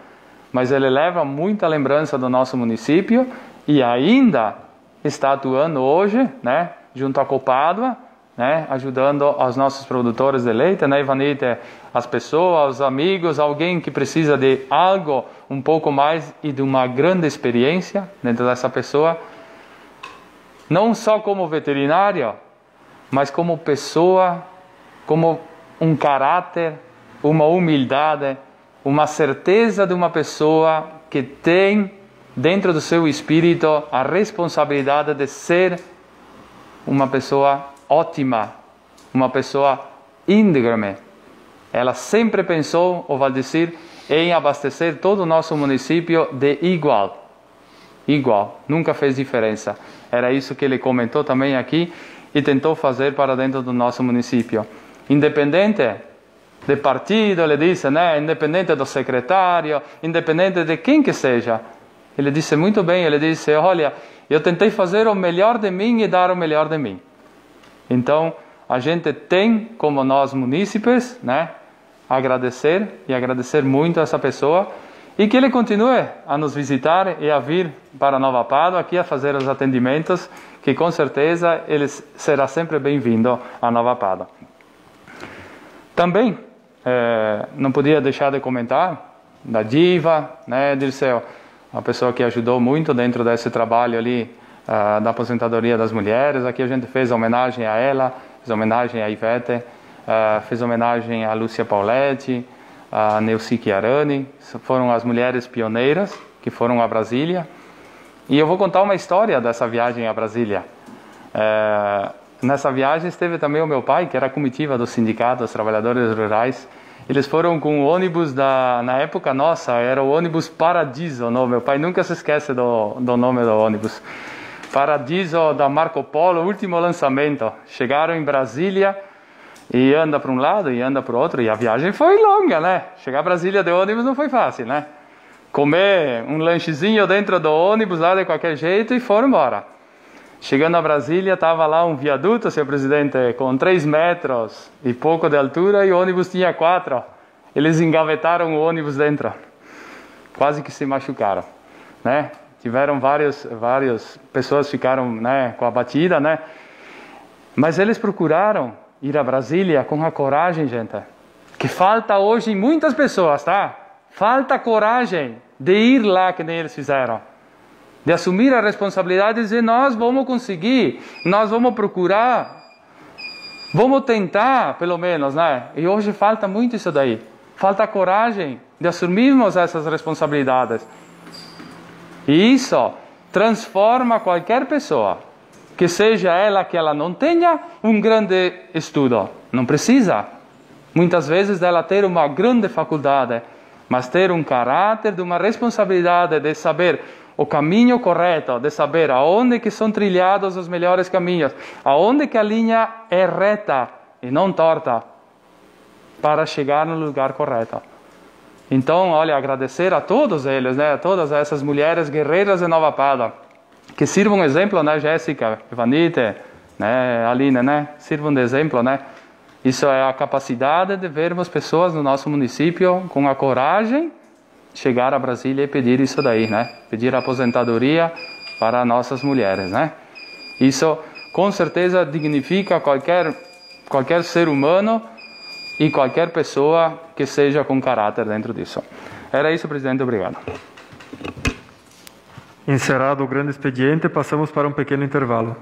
mas ele leva muita lembrança do nosso município e ainda está atuando hoje, né? Junto à Copádua, né? Ajudando os nossos produtores de leite, né, Ivanite? As pessoas, os amigos, alguém que precisa de algo um pouco mais e de uma grande experiência dentro dessa pessoa, não só como veterinário, mas como pessoa, como um caráter, uma humildade, uma certeza de uma pessoa que tem dentro do seu espírito a responsabilidade de ser uma pessoa ótima, uma pessoa íntegra. Ela sempre pensou, o Valdecir, em abastecer todo o nosso município de igual. Igual, nunca fez diferença. Era isso que ele comentou também aqui e tentou fazer para dentro do nosso município. Independente de partido, ele disse, né? Independente do secretário, independente de quem que seja. Ele disse muito bem, ele disse: olha, eu tentei fazer o melhor de mim e dar o melhor de mim. Então, a gente tem, como nós munícipes, né, agradecer e agradecer muito a essa pessoa e que ele continue a nos visitar e a vir para Nova Pádua aqui a fazer os atendimentos, que com certeza ele será sempre bem-vindo a Nova Pádua. Também, não podia deixar de comentar da Diva, né, Dirceu, uma pessoa que ajudou muito dentro desse trabalho ali da aposentadoria das mulheres. Aqui a gente fez homenagem a ela, fez homenagem a Ivete, fez homenagem a Lúcia Pauletti, a Neuci Chiarani. Foram as mulheres pioneiras que foram a Brasília. E eu vou contar uma história dessa viagem a Brasília. Nessa viagem esteve também o meu pai, que era a comitiva do Sindicato dos Trabalhadores Rurais. Eles foram com o ônibus na época nossa, era o ônibus Paradiso. Não, meu pai nunca se esquece do nome do ônibus. Paradiso da Marco Polo, último lançamento. Chegaram em Brasília e anda para um lado e anda para o outro. E a viagem foi longa, né? Chegar a Brasília de ônibus não foi fácil, né? Comer um lanchezinho dentro do ônibus lá de qualquer jeito e foram embora. Chegando a Brasília, estava lá um viaduto, senhor presidente, com 3 metros e pouco de altura, e o ônibus tinha 4. Eles engavetaram o ônibus dentro. Quase que se machucaram, né? Tiveram várias pessoas ficaram, né, com a batida, né? Mas eles procuraram ir a Brasília com a coragem, gente, que falta hoje em muitas pessoas, tá? Falta coragem de ir lá que nem eles fizeram. De assumir a responsabilidade e dizer, nós vamos conseguir, nós vamos procurar, vamos tentar, pelo menos, né? E hoje falta muito isso daí. Falta coragem de assumirmos essas responsabilidades. E isso transforma qualquer pessoa, que seja ela que ela não tenha um grande estudo. Não precisa, muitas vezes, dela ter uma grande faculdade, mas ter um caráter de uma responsabilidade de saber o caminho correto, de saber aonde que são trilhados os melhores caminhos, aonde que a linha é reta e não torta, para chegar no lugar correto. Então, olha, agradecer a todos eles, né, a todas essas mulheres guerreiras de Nova Pada, que sirvam exemplo, né, Jéssica, Ivanite, né, Aline, né, sirvam de exemplo, né. Isso é a capacidade de vermos pessoas no nosso município com a coragem de chegar a Brasília e pedir isso daí, né, pedir aposentadoria para nossas mulheres, né. Isso, com certeza, dignifica qualquer ser humano e qualquer pessoa que seja com caráter dentro disso. Era isso, presidente. Obrigado. Encerrado o grande expediente, passamos para um pequeno intervalo.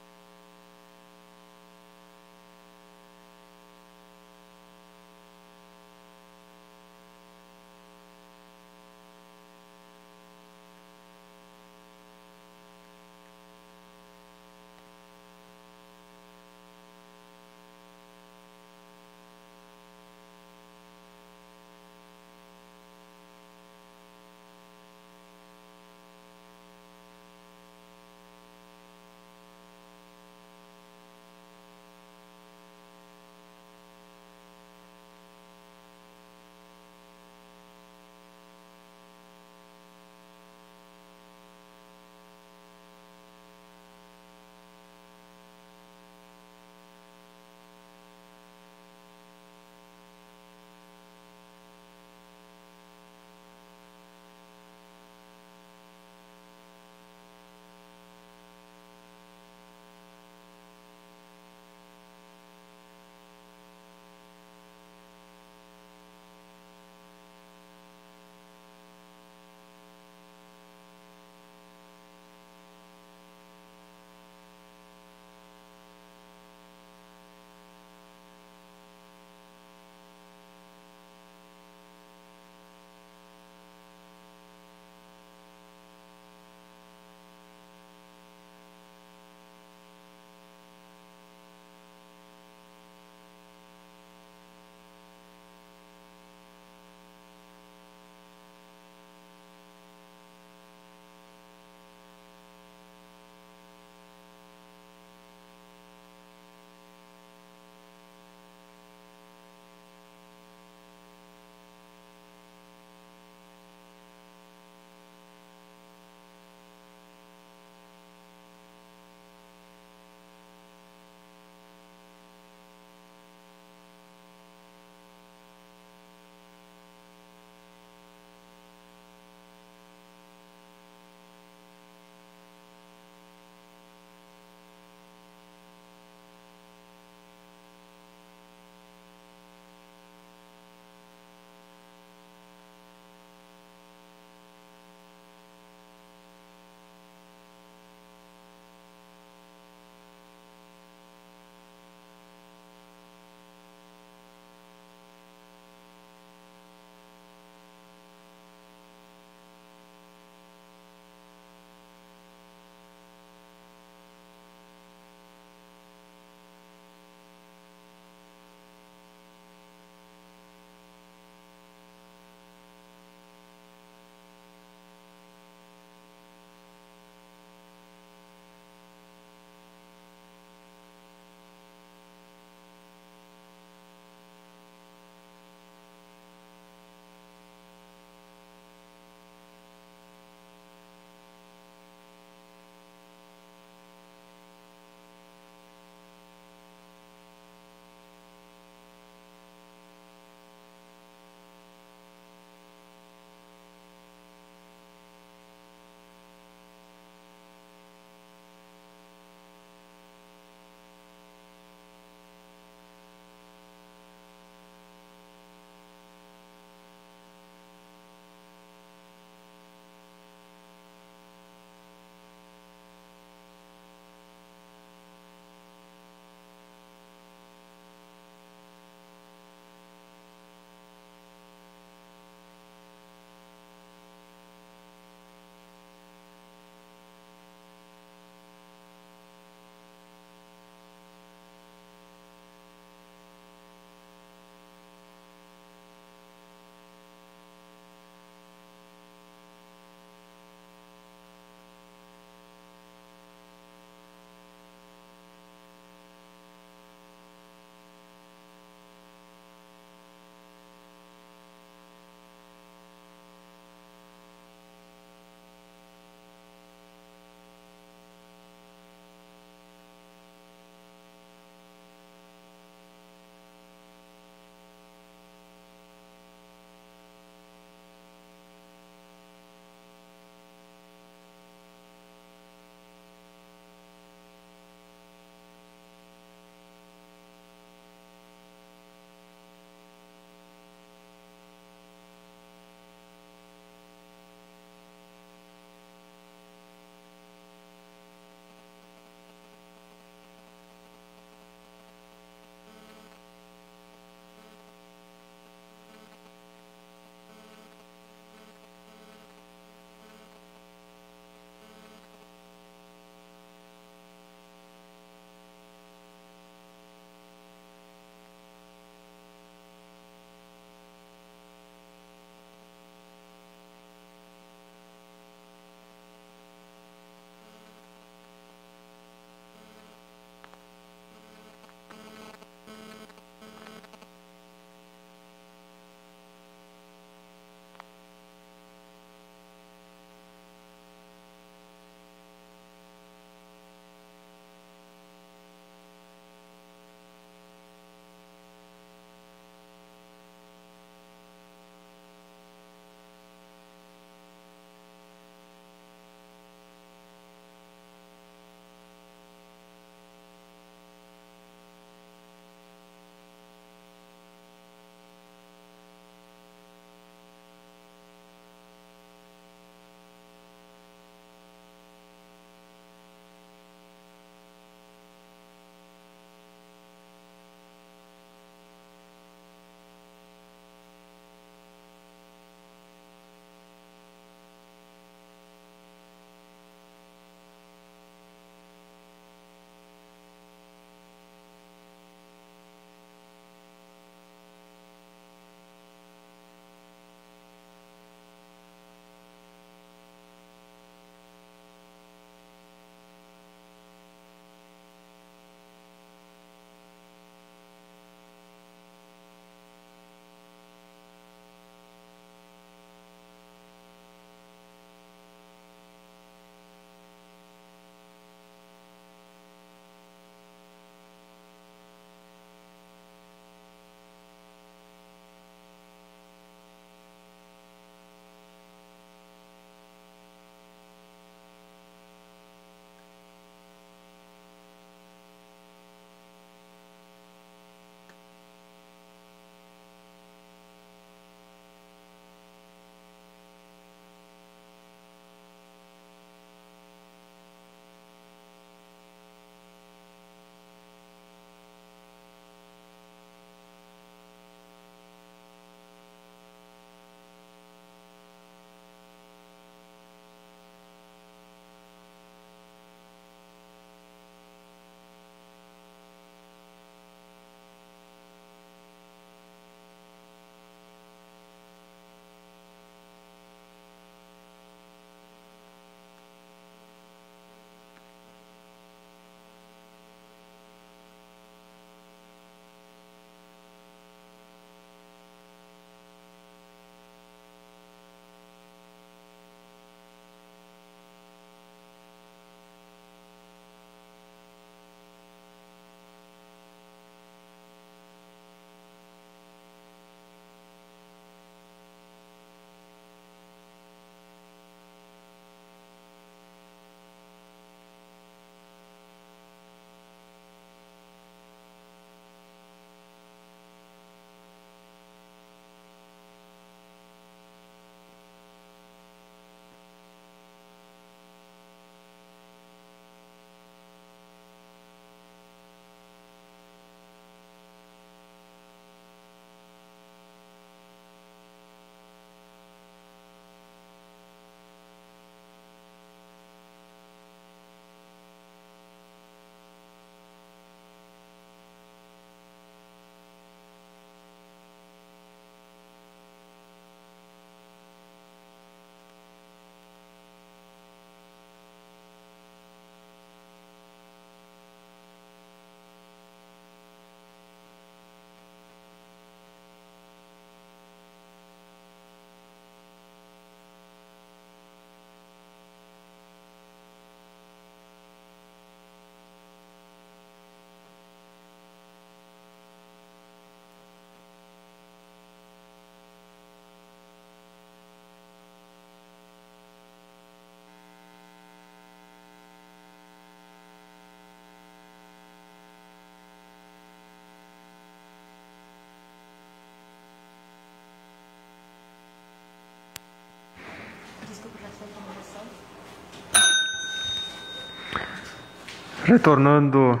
Retornando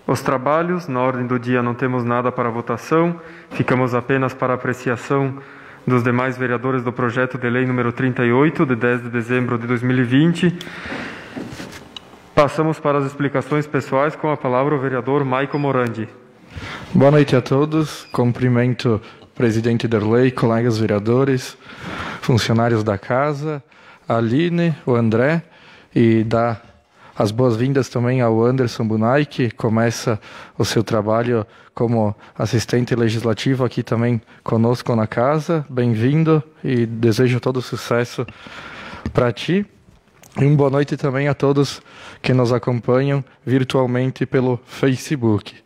aos trabalhos, na ordem do dia não temos nada para votação, ficamos apenas para apreciação dos demais vereadores do projeto de lei número 38, de 10 de dezembro de 2020. Passamos para as explicações pessoais, com a palavra o vereador Maico Morandi. Boa noite a todos, cumprimento o presidente Darley, colegas vereadores, funcionários da casa, a Aline, o André, e dá as boas-vindas também ao Anderson Bunay, que começa o seu trabalho como assistente legislativo aqui também conosco na casa. Bem-vindo e desejo todo sucesso para ti. E uma boa noite também a todos que nos acompanham virtualmente pelo Facebook.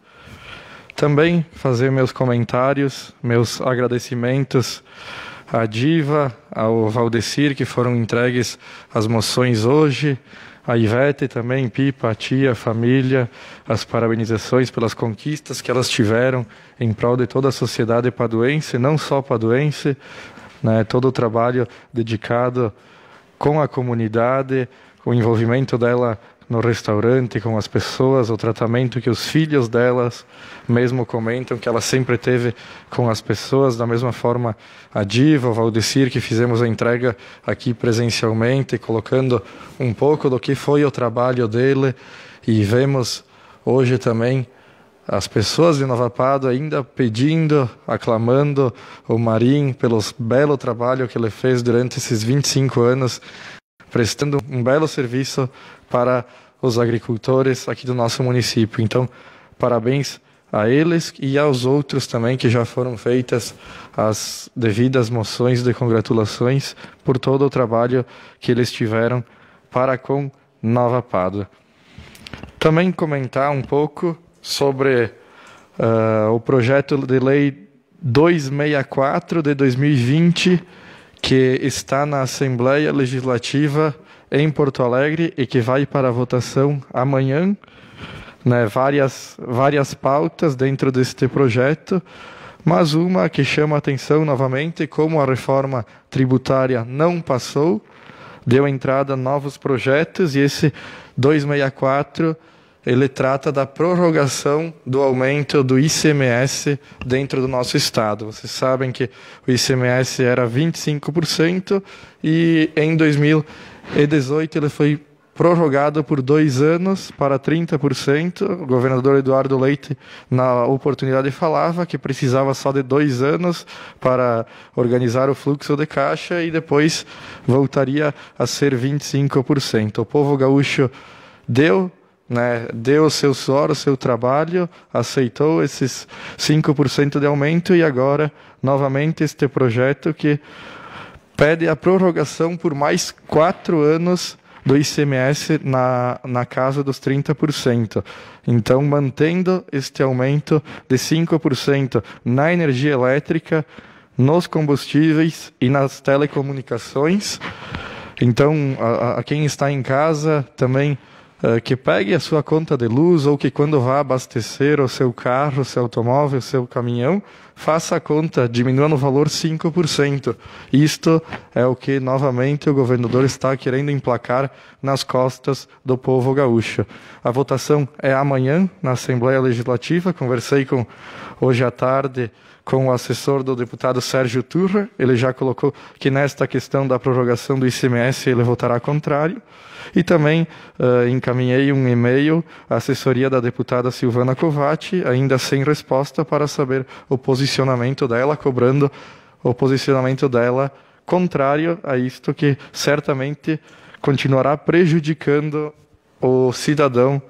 Também fazer meus comentários, meus agradecimentos à Diva, ao Valdecir, que foram entregues as moções hoje, a Ivete também, Pipa, a tia, a família, as parabenizações pelas conquistas que elas tiveram em prol de toda a sociedade paduense, não só paduense, né, todo o trabalho dedicado com a comunidade, o envolvimento dela no restaurante, com as pessoas, o tratamento que os filhos delas mesmo comentam que ela sempre teve com as pessoas, da mesma forma a Diva, o Valdecir, que fizemos a entrega aqui presencialmente, colocando um pouco do que foi o trabalho dele, e vemos hoje também as pessoas de Nova Pádua ainda pedindo, aclamando o Marim pelo belo trabalho que ele fez durante esses 25 anos, prestando um belo serviço para os agricultores aqui do nosso município. Então, parabéns a eles e aos outros também que já foram feitas as devidas moções de congratulações por todo o trabalho que eles tiveram para com Nova Pádua. Também comentar um pouco sobre o projeto de lei 264 de 2020, que está na Assembleia Legislativa em Porto Alegre e que vai para a votação amanhã, né, várias pautas dentro deste projeto, mas uma que chama a atenção novamente, como a reforma tributária não passou, deu entrada a novos projetos, e esse 264, ele trata da prorrogação do aumento do ICMS dentro do nosso estado. Vocês sabem que o ICMS era 25% e em 2018 ele foi prorrogado por 2 anos para 30%. O governador Eduardo Leite, na oportunidade, falava que precisava só de 2 anos para organizar o fluxo de caixa e depois voltaria a ser 25%. O povo gaúcho deu o seu suor, o seu trabalho, aceitou esses 5% de aumento, e agora, novamente, este projeto que pede a prorrogação por mais 4 anos do ICMS na casa dos 30%. Então, mantendo este aumento de 5% na energia elétrica, nos combustíveis e nas telecomunicações. Então, a quem está em casa também, que pegue a sua conta de luz, ou que quando vá abastecer o seu carro, o seu automóvel, o seu caminhão, faça a conta, diminuindo o valor 5%. Isto é o que, novamente, o governador está querendo emplacar nas costas do povo gaúcho. A votação é amanhã, na Assembleia Legislativa. Conversei hoje à tarde com o assessor do deputado Sérgio Turra. Ele já colocou que nesta questão da prorrogação do ICMS ele votará contrário. E também encaminhei um e-mail à assessoria da deputada Silvana Covatti, ainda sem resposta, para saber o posicionamento dela, cobrando o posicionamento dela contrário a isto, que certamente continuará prejudicando o cidadão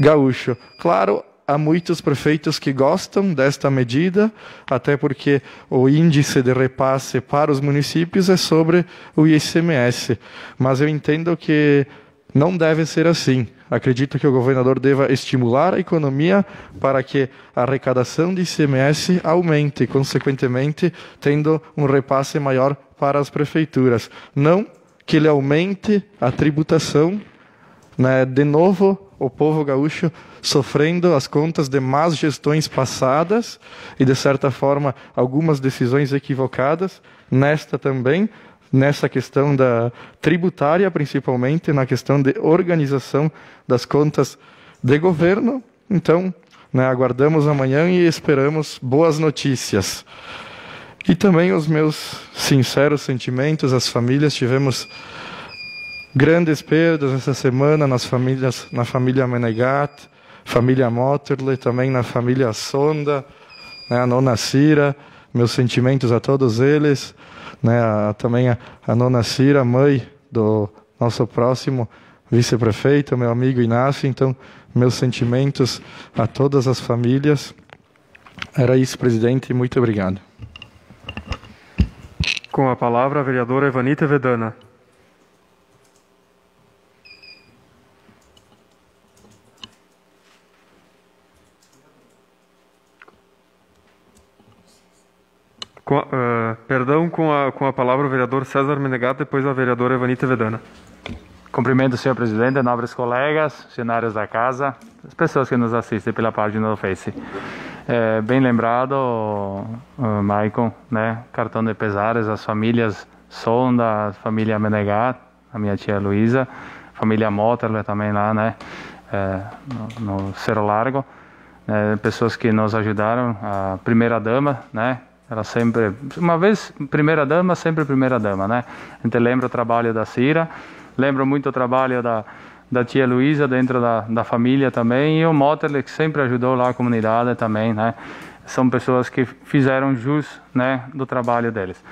gaúcho. Claro, há muitos prefeitos que gostam desta medida, até porque o índice de repasse para os municípios é sobre o ICMS. Mas eu entendo que não deve ser assim. Acredito que o governador deva estimular a economia para que a arrecadação de ICMS aumente, consequentemente, tendo um repasse maior para as prefeituras. Não que ele aumente a tributação, né, de novo, o povo gaúcho sofrendo as contas de más gestões passadas e, de certa forma, algumas decisões equivocadas, nesta também, nessa questão da tributária, principalmente na questão de organização das contas de governo. Então, né, aguardamos amanhã e esperamos boas notícias. E também os meus sinceros sentimentos às famílias. Tivemos grandes perdas essa semana nas famílias, na família Menegat, família Motterle, também na família Sonda, né, a nona Cira. Meus sentimentos a todos eles, né, também a nona Cira, mãe do nosso próximo vice-prefeito, meu amigo Inácio. Então, meus sentimentos a todas as famílias. Era isso, presidente, muito obrigado. Com a palavra, a vereadora Evanita Vedana. Com a palavra o vereador César Menegat, depois a vereadora Evanita Vedana. Cumprimento o senhor presidente, nobres colegas, funcionários da casa, as pessoas que nos assistem pela página do Face. Bem lembrado, Maicon, né? Cartão de pesares, as famílias Sonda, a família Menegat, a minha tia Luísa, família Motterle também lá, né? No Cerro Largo, pessoas que nos ajudaram, a primeira dama, né? Ela sempre, uma vez primeira dama, sempre primeira dama, né? A gente lembra o trabalho da Cira, lembra muito o trabalho da tia Luísa dentro da família também, e o Motterle, que sempre ajudou lá a comunidade também, né? São pessoas que fizeram jus, né, do trabalho deles.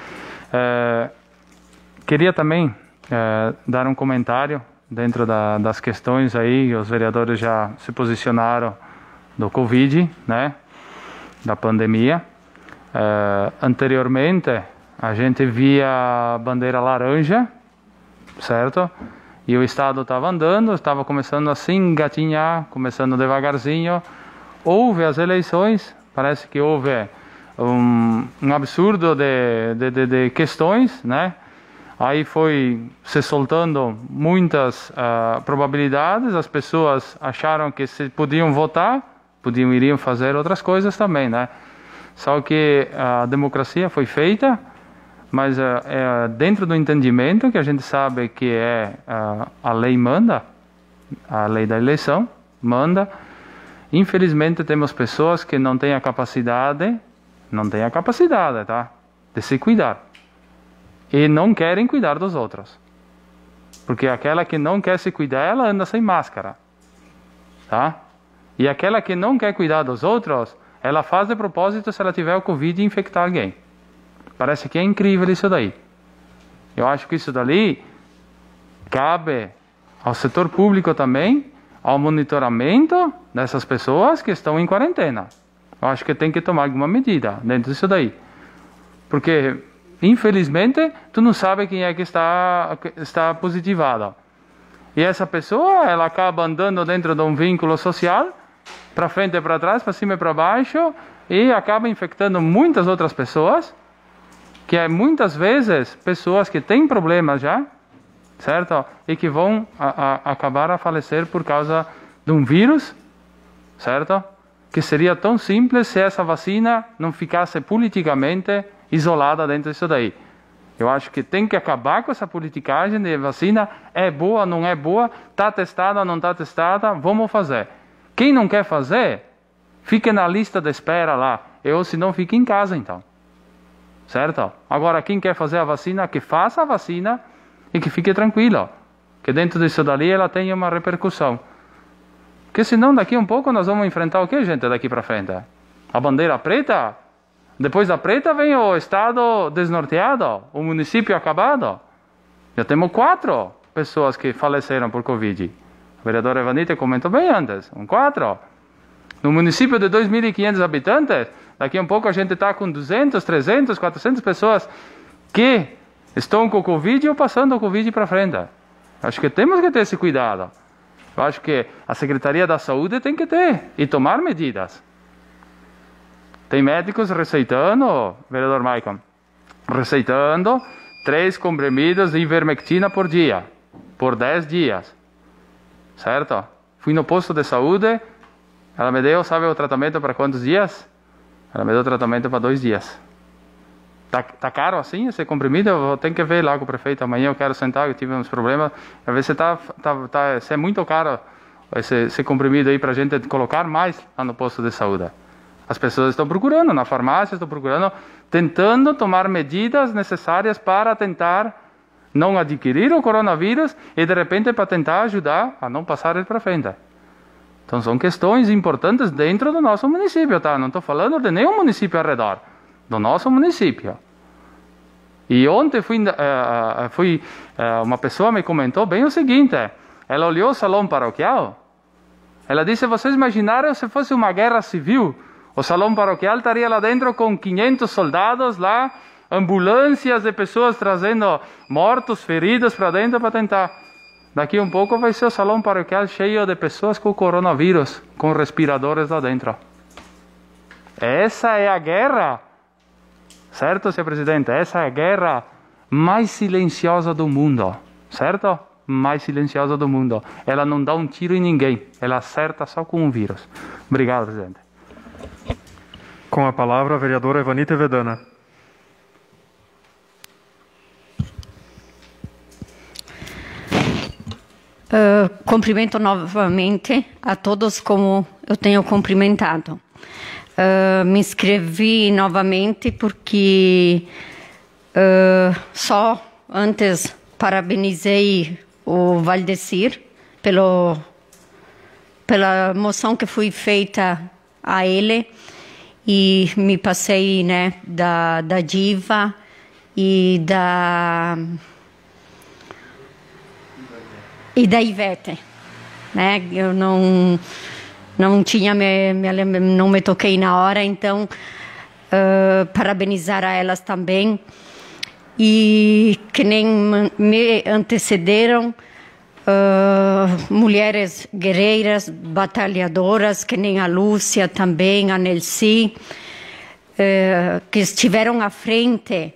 Queria também dar um comentário dentro das questões aí, os vereadores já se posicionaram do Covid, né, da pandemia. Anteriormente, a gente via a bandeira laranja, certo? E o Estado estava andando, estava começando a se engatinhar, começando devagarzinho. Houve as eleições, parece que houve um absurdo de questões, né? Aí foi se soltando muitas probabilidades, as pessoas acharam que se podiam votar, iriam fazer outras coisas também, né? Só que a democracia foi feita, mas dentro do entendimento que a gente sabe que a lei manda, a lei da eleição manda. Infelizmente temos pessoas que não têm a capacidade, tá, de se cuidar e não querem cuidar dos outros, porque aquela que não quer se cuidar, ela anda sem máscara, tá? E aquela que não quer cuidar dos outros, ela faz de propósito se ela tiver o Covid e infectar alguém. Parece que é incrível isso daí. Eu acho que isso dali cabe ao setor público também, ao monitoramento dessas pessoas que estão em quarentena. Eu acho que tem que tomar alguma medida dentro disso daí. Porque, infelizmente, tu não sabe quem é que está positivado. E essa pessoa, ela acaba andando dentro de um vínculo social, para frente e para trás, para cima e para baixo, e acaba infectando muitas outras pessoas, que é muitas vezes pessoas que têm problemas já, certo? E que vão acabar a falecer por causa de um vírus, certo? Que seria tão simples se essa vacina não ficasse politicamente isolada dentro disso daí. Eu acho que tem que acabar com essa politicagem de vacina, é boa, não é boa, está testada, não está testada, vamos fazer. Quem não quer fazer, fique na lista de espera lá, ou se não, fique em casa então. Certo? Agora, quem quer fazer a vacina, que faça a vacina e que fique tranquilo. Que dentro disso dali ela tenha uma repercussão. Porque senão daqui a um pouco nós vamos enfrentar o que, gente, daqui para frente? A bandeira preta? Depois da preta vem o estado desnorteado, o município acabado. Já temos 4 pessoas que faleceram por Covid. A vereadora Evanita comentou bem antes, 4. No município de 2.500 habitantes, daqui a um pouco a gente está com 200, 300, 400 pessoas que estão com o Covid ou passando o Covid para frente. Acho que temos que ter esse cuidado. Eu acho que a Secretaria da Saúde tem que ter e tomar medidas. Tem médicos receitando, vereador Maicon, receitando 3 comprimidos de ivermectina por dia, por 10 dias. Certo? Fui no posto de saúde, ela me deu, sabe o tratamento para quantos dias? Ela me deu tratamento para 2 dias. Tá caro assim esse comprimido? Eu tenho que ver lá com o prefeito amanhã, eu quero sentar, eu tive uns problemas. Às vezes se é muito caro esse comprimido aí para a gente colocar mais lá no posto de saúde. As pessoas estão procurando, na farmácia estão procurando, tentando tomar medidas necessárias para tentar não adquirir o coronavírus e de repente para tentar ajudar a não passar ele para frente. Então são questões importantes dentro do nosso município, tá? Não estou falando de nenhum município ao redor, do nosso município. E ontem uma pessoa me comentou bem o seguinte, ela olhou o salão paroquial, ela disse, vocês imaginaram se fosse uma guerra civil, o salão paroquial estaria lá dentro com 500 soldados lá, ambulâncias de pessoas trazendo mortos, feridos para dentro para tentar. Daqui um pouco vai ser o salão paroquial cheio de pessoas com coronavírus, com respiradores lá dentro. Essa é a guerra, certo, senhor presidente? Essa é a guerra mais silenciosa do mundo, certo? Mais silenciosa do mundo. Ela não dá um tiro em ninguém, ela acerta só com um vírus. Obrigado, presidente. Com a palavra, a vereadora Evanita Vedana. Cumprimento novamente a todos como eu tenho cumprimentado. Me inscrevi novamente porque só antes parabenizei o Valdecir pela moção que foi feita a ele e me passei, né, da Diva e da Ivete, né? Eu não tinha não me toquei na hora, então parabenizar a elas também e que nem me antecederam, mulheres guerreiras, batalhadoras, que nem a Lúcia também, a Nelci, que estiveram à frente.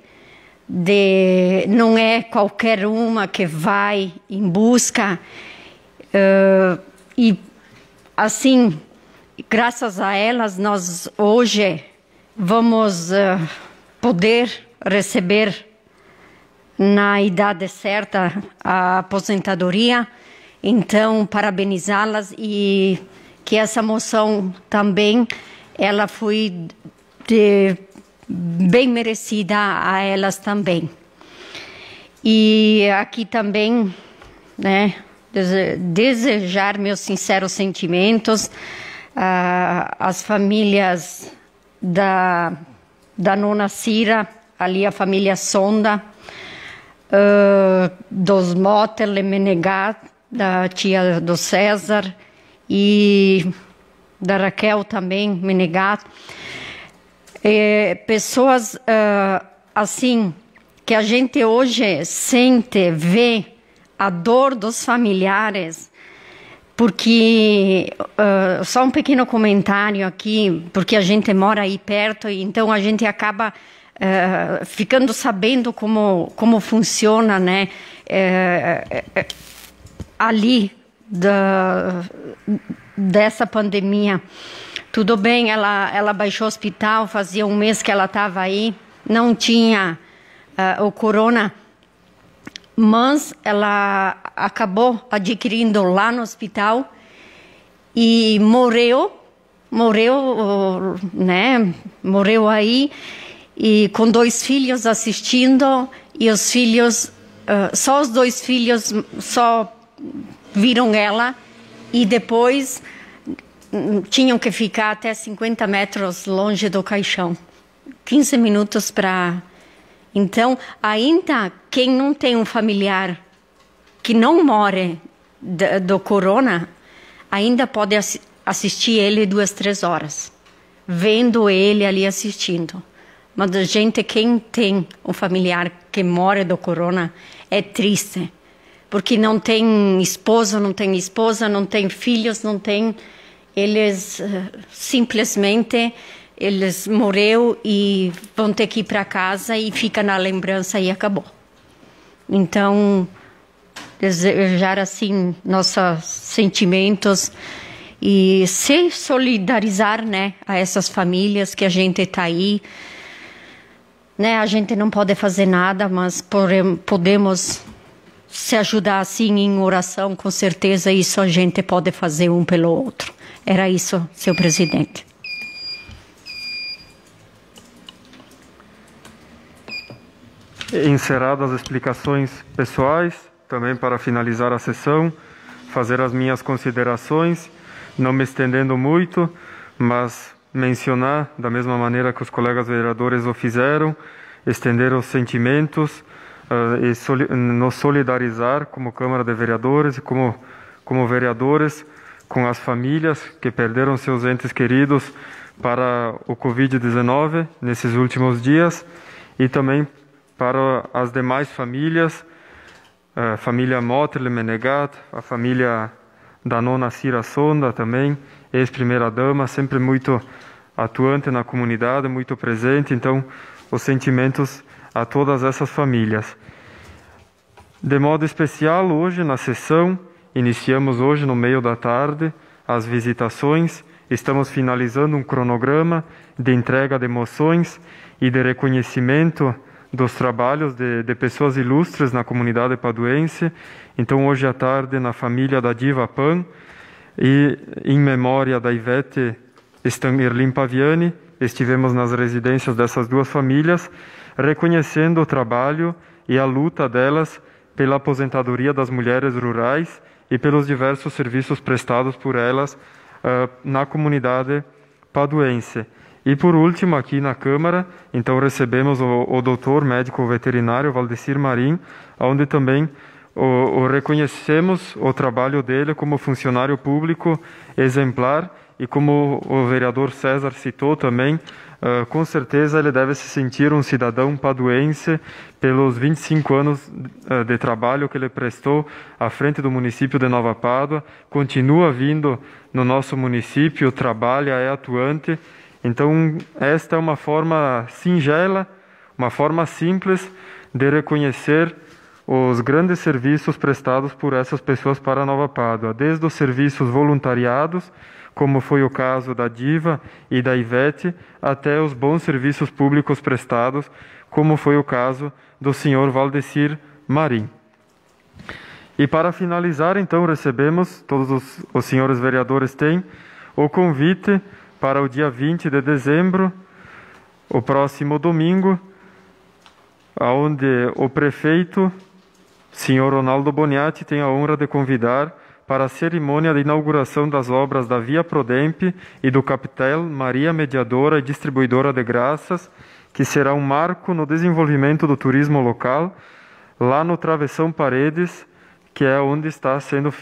Não é qualquer uma que vai em busca e assim, graças a elas, nós hoje vamos poder receber na idade certa a aposentadoria. Então, parabenizá-las e que essa moção também ela foi bem merecida a elas também. E aqui também, né, desejar meus sinceros sentimentos às famílias da nona Cira, ali a família Sonda, dos Motter, Menegat, da tia do César e da Raquel também, Menegat. Pessoas assim, que a gente hoje sente, vê a dor dos familiares, porque, só um pequeno comentário aqui, porque a gente mora aí perto, e então a gente acaba ficando sabendo como funciona, né, ali dessa pandemia. Tudo bem, ela baixou o hospital, fazia um mês que ela estava aí, não tinha o corona, mas ela acabou adquirindo lá no hospital e morreu, né? Morreu aí e com 2 filhos assistindo, e os filhos, só os 2 filhos só viram ela e depois tinham que ficar até 50 metros longe do caixão. 15 minutos para... Então, ainda quem não tem um familiar que não morre do corona, ainda pode assistir ele 2, 3 horas, vendo ele ali assistindo. Mas a gente, quem tem um familiar que morre do corona, é triste. Porque não tem esposo, não tem esposa, não tem filhos, não tem... Eles simplesmente, eles morreu e vão ter que ir para casa e fica na lembrança e acabou. Então, desejar assim nossos sentimentos e se solidarizar, né, a essas famílias que a gente está aí né? A gente não pode fazer nada, mas podemos se ajudar assim em oração, com certeza isso a gente pode fazer um pelo outro. Era isso, senhor presidente. Encerradas as explicações pessoais, também para finalizar a sessão, fazer as minhas considerações, não me estendendo muito, mas mencionar, da mesma maneira que os colegas vereadores o fizeram, estender os sentimentos e nos solidarizar como Câmara de Vereadores e como vereadores com as famílias que perderam seus entes queridos para o Covid-19 nesses últimos dias e também para as demais famílias, a família Motrle Menegat, a família da nona Cira Sonda também, ex-primeira-dama, sempre muito atuante na comunidade, muito presente, então os sentimentos a todas essas famílias. De modo especial, hoje na sessão, iniciamos hoje no meio da tarde as visitações, estamos finalizando um cronograma de entrega de moções e de reconhecimento dos trabalhos de pessoas ilustres na comunidade paduense. Então, hoje à tarde, na família da Diva Pan, e em memória da Ivete Stangerlin Paviani, estivemos nas residências dessas duas famílias, reconhecendo o trabalho e a luta delas pela aposentadoria das mulheres rurais e pelos diversos serviços prestados por elas na comunidade paduense. E por último, aqui na Câmara, então recebemos o doutor médico veterinário Valdecir Marim, onde também o reconhecemos o trabalho dele como funcionário público exemplar e como o vereador César citou também, com certeza ele deve se sentir um cidadão paduense pelos 25 anos de trabalho que ele prestou à frente do município de Nova Pádua, continua vindo no nosso município, trabalha, é atuante. Então, esta é uma forma singela, uma forma simples de reconhecer os grandes serviços prestados por essas pessoas para Nova Pádua, desde os serviços voluntariados, como foi o caso da Diva e da Ivete, até os bons serviços públicos prestados, como foi o caso do senhor Valdecir Marim. E para finalizar, então, recebemos, todos os senhores vereadores têm, o convite para o dia 20 de dezembro, o próximo domingo, onde o prefeito, senhor Ronaldo Boniatti, tem a honra de convidar para a cerimônia de inauguração das obras da Via Prodemp e do Capitel Maria Mediadora e Distribuidora de Graças, que será um marco no desenvolvimento do turismo local, lá no Travessão Paredes, que é onde está sendo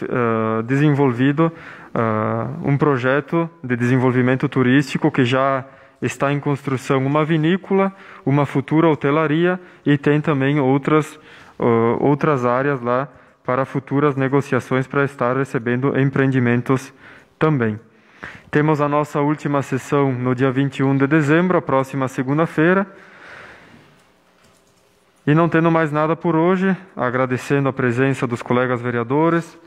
desenvolvido um projeto de desenvolvimento turístico que já está em construção uma vinícola, uma futura hotelaria e tem também outras áreas lá para futuras negociações para estar recebendo empreendimentos também. Temos a nossa última sessão no dia 21 de dezembro, a próxima segunda-feira. E não tendo mais nada por hoje, agradecendo a presença dos colegas vereadores,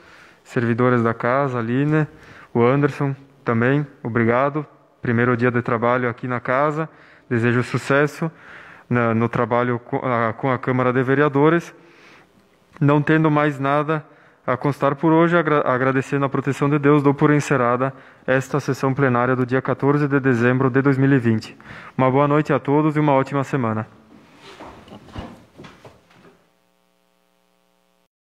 servidores da casa, a Aline, o Anderson também, obrigado. Primeiro dia de trabalho aqui na casa, desejo sucesso no trabalho com a Câmara de Vereadores. Não tendo mais nada a constar por hoje, agradecendo a proteção de Deus, dou por encerrada esta sessão plenária do dia 14 de dezembro de 2020. Uma boa noite a todos e uma ótima semana.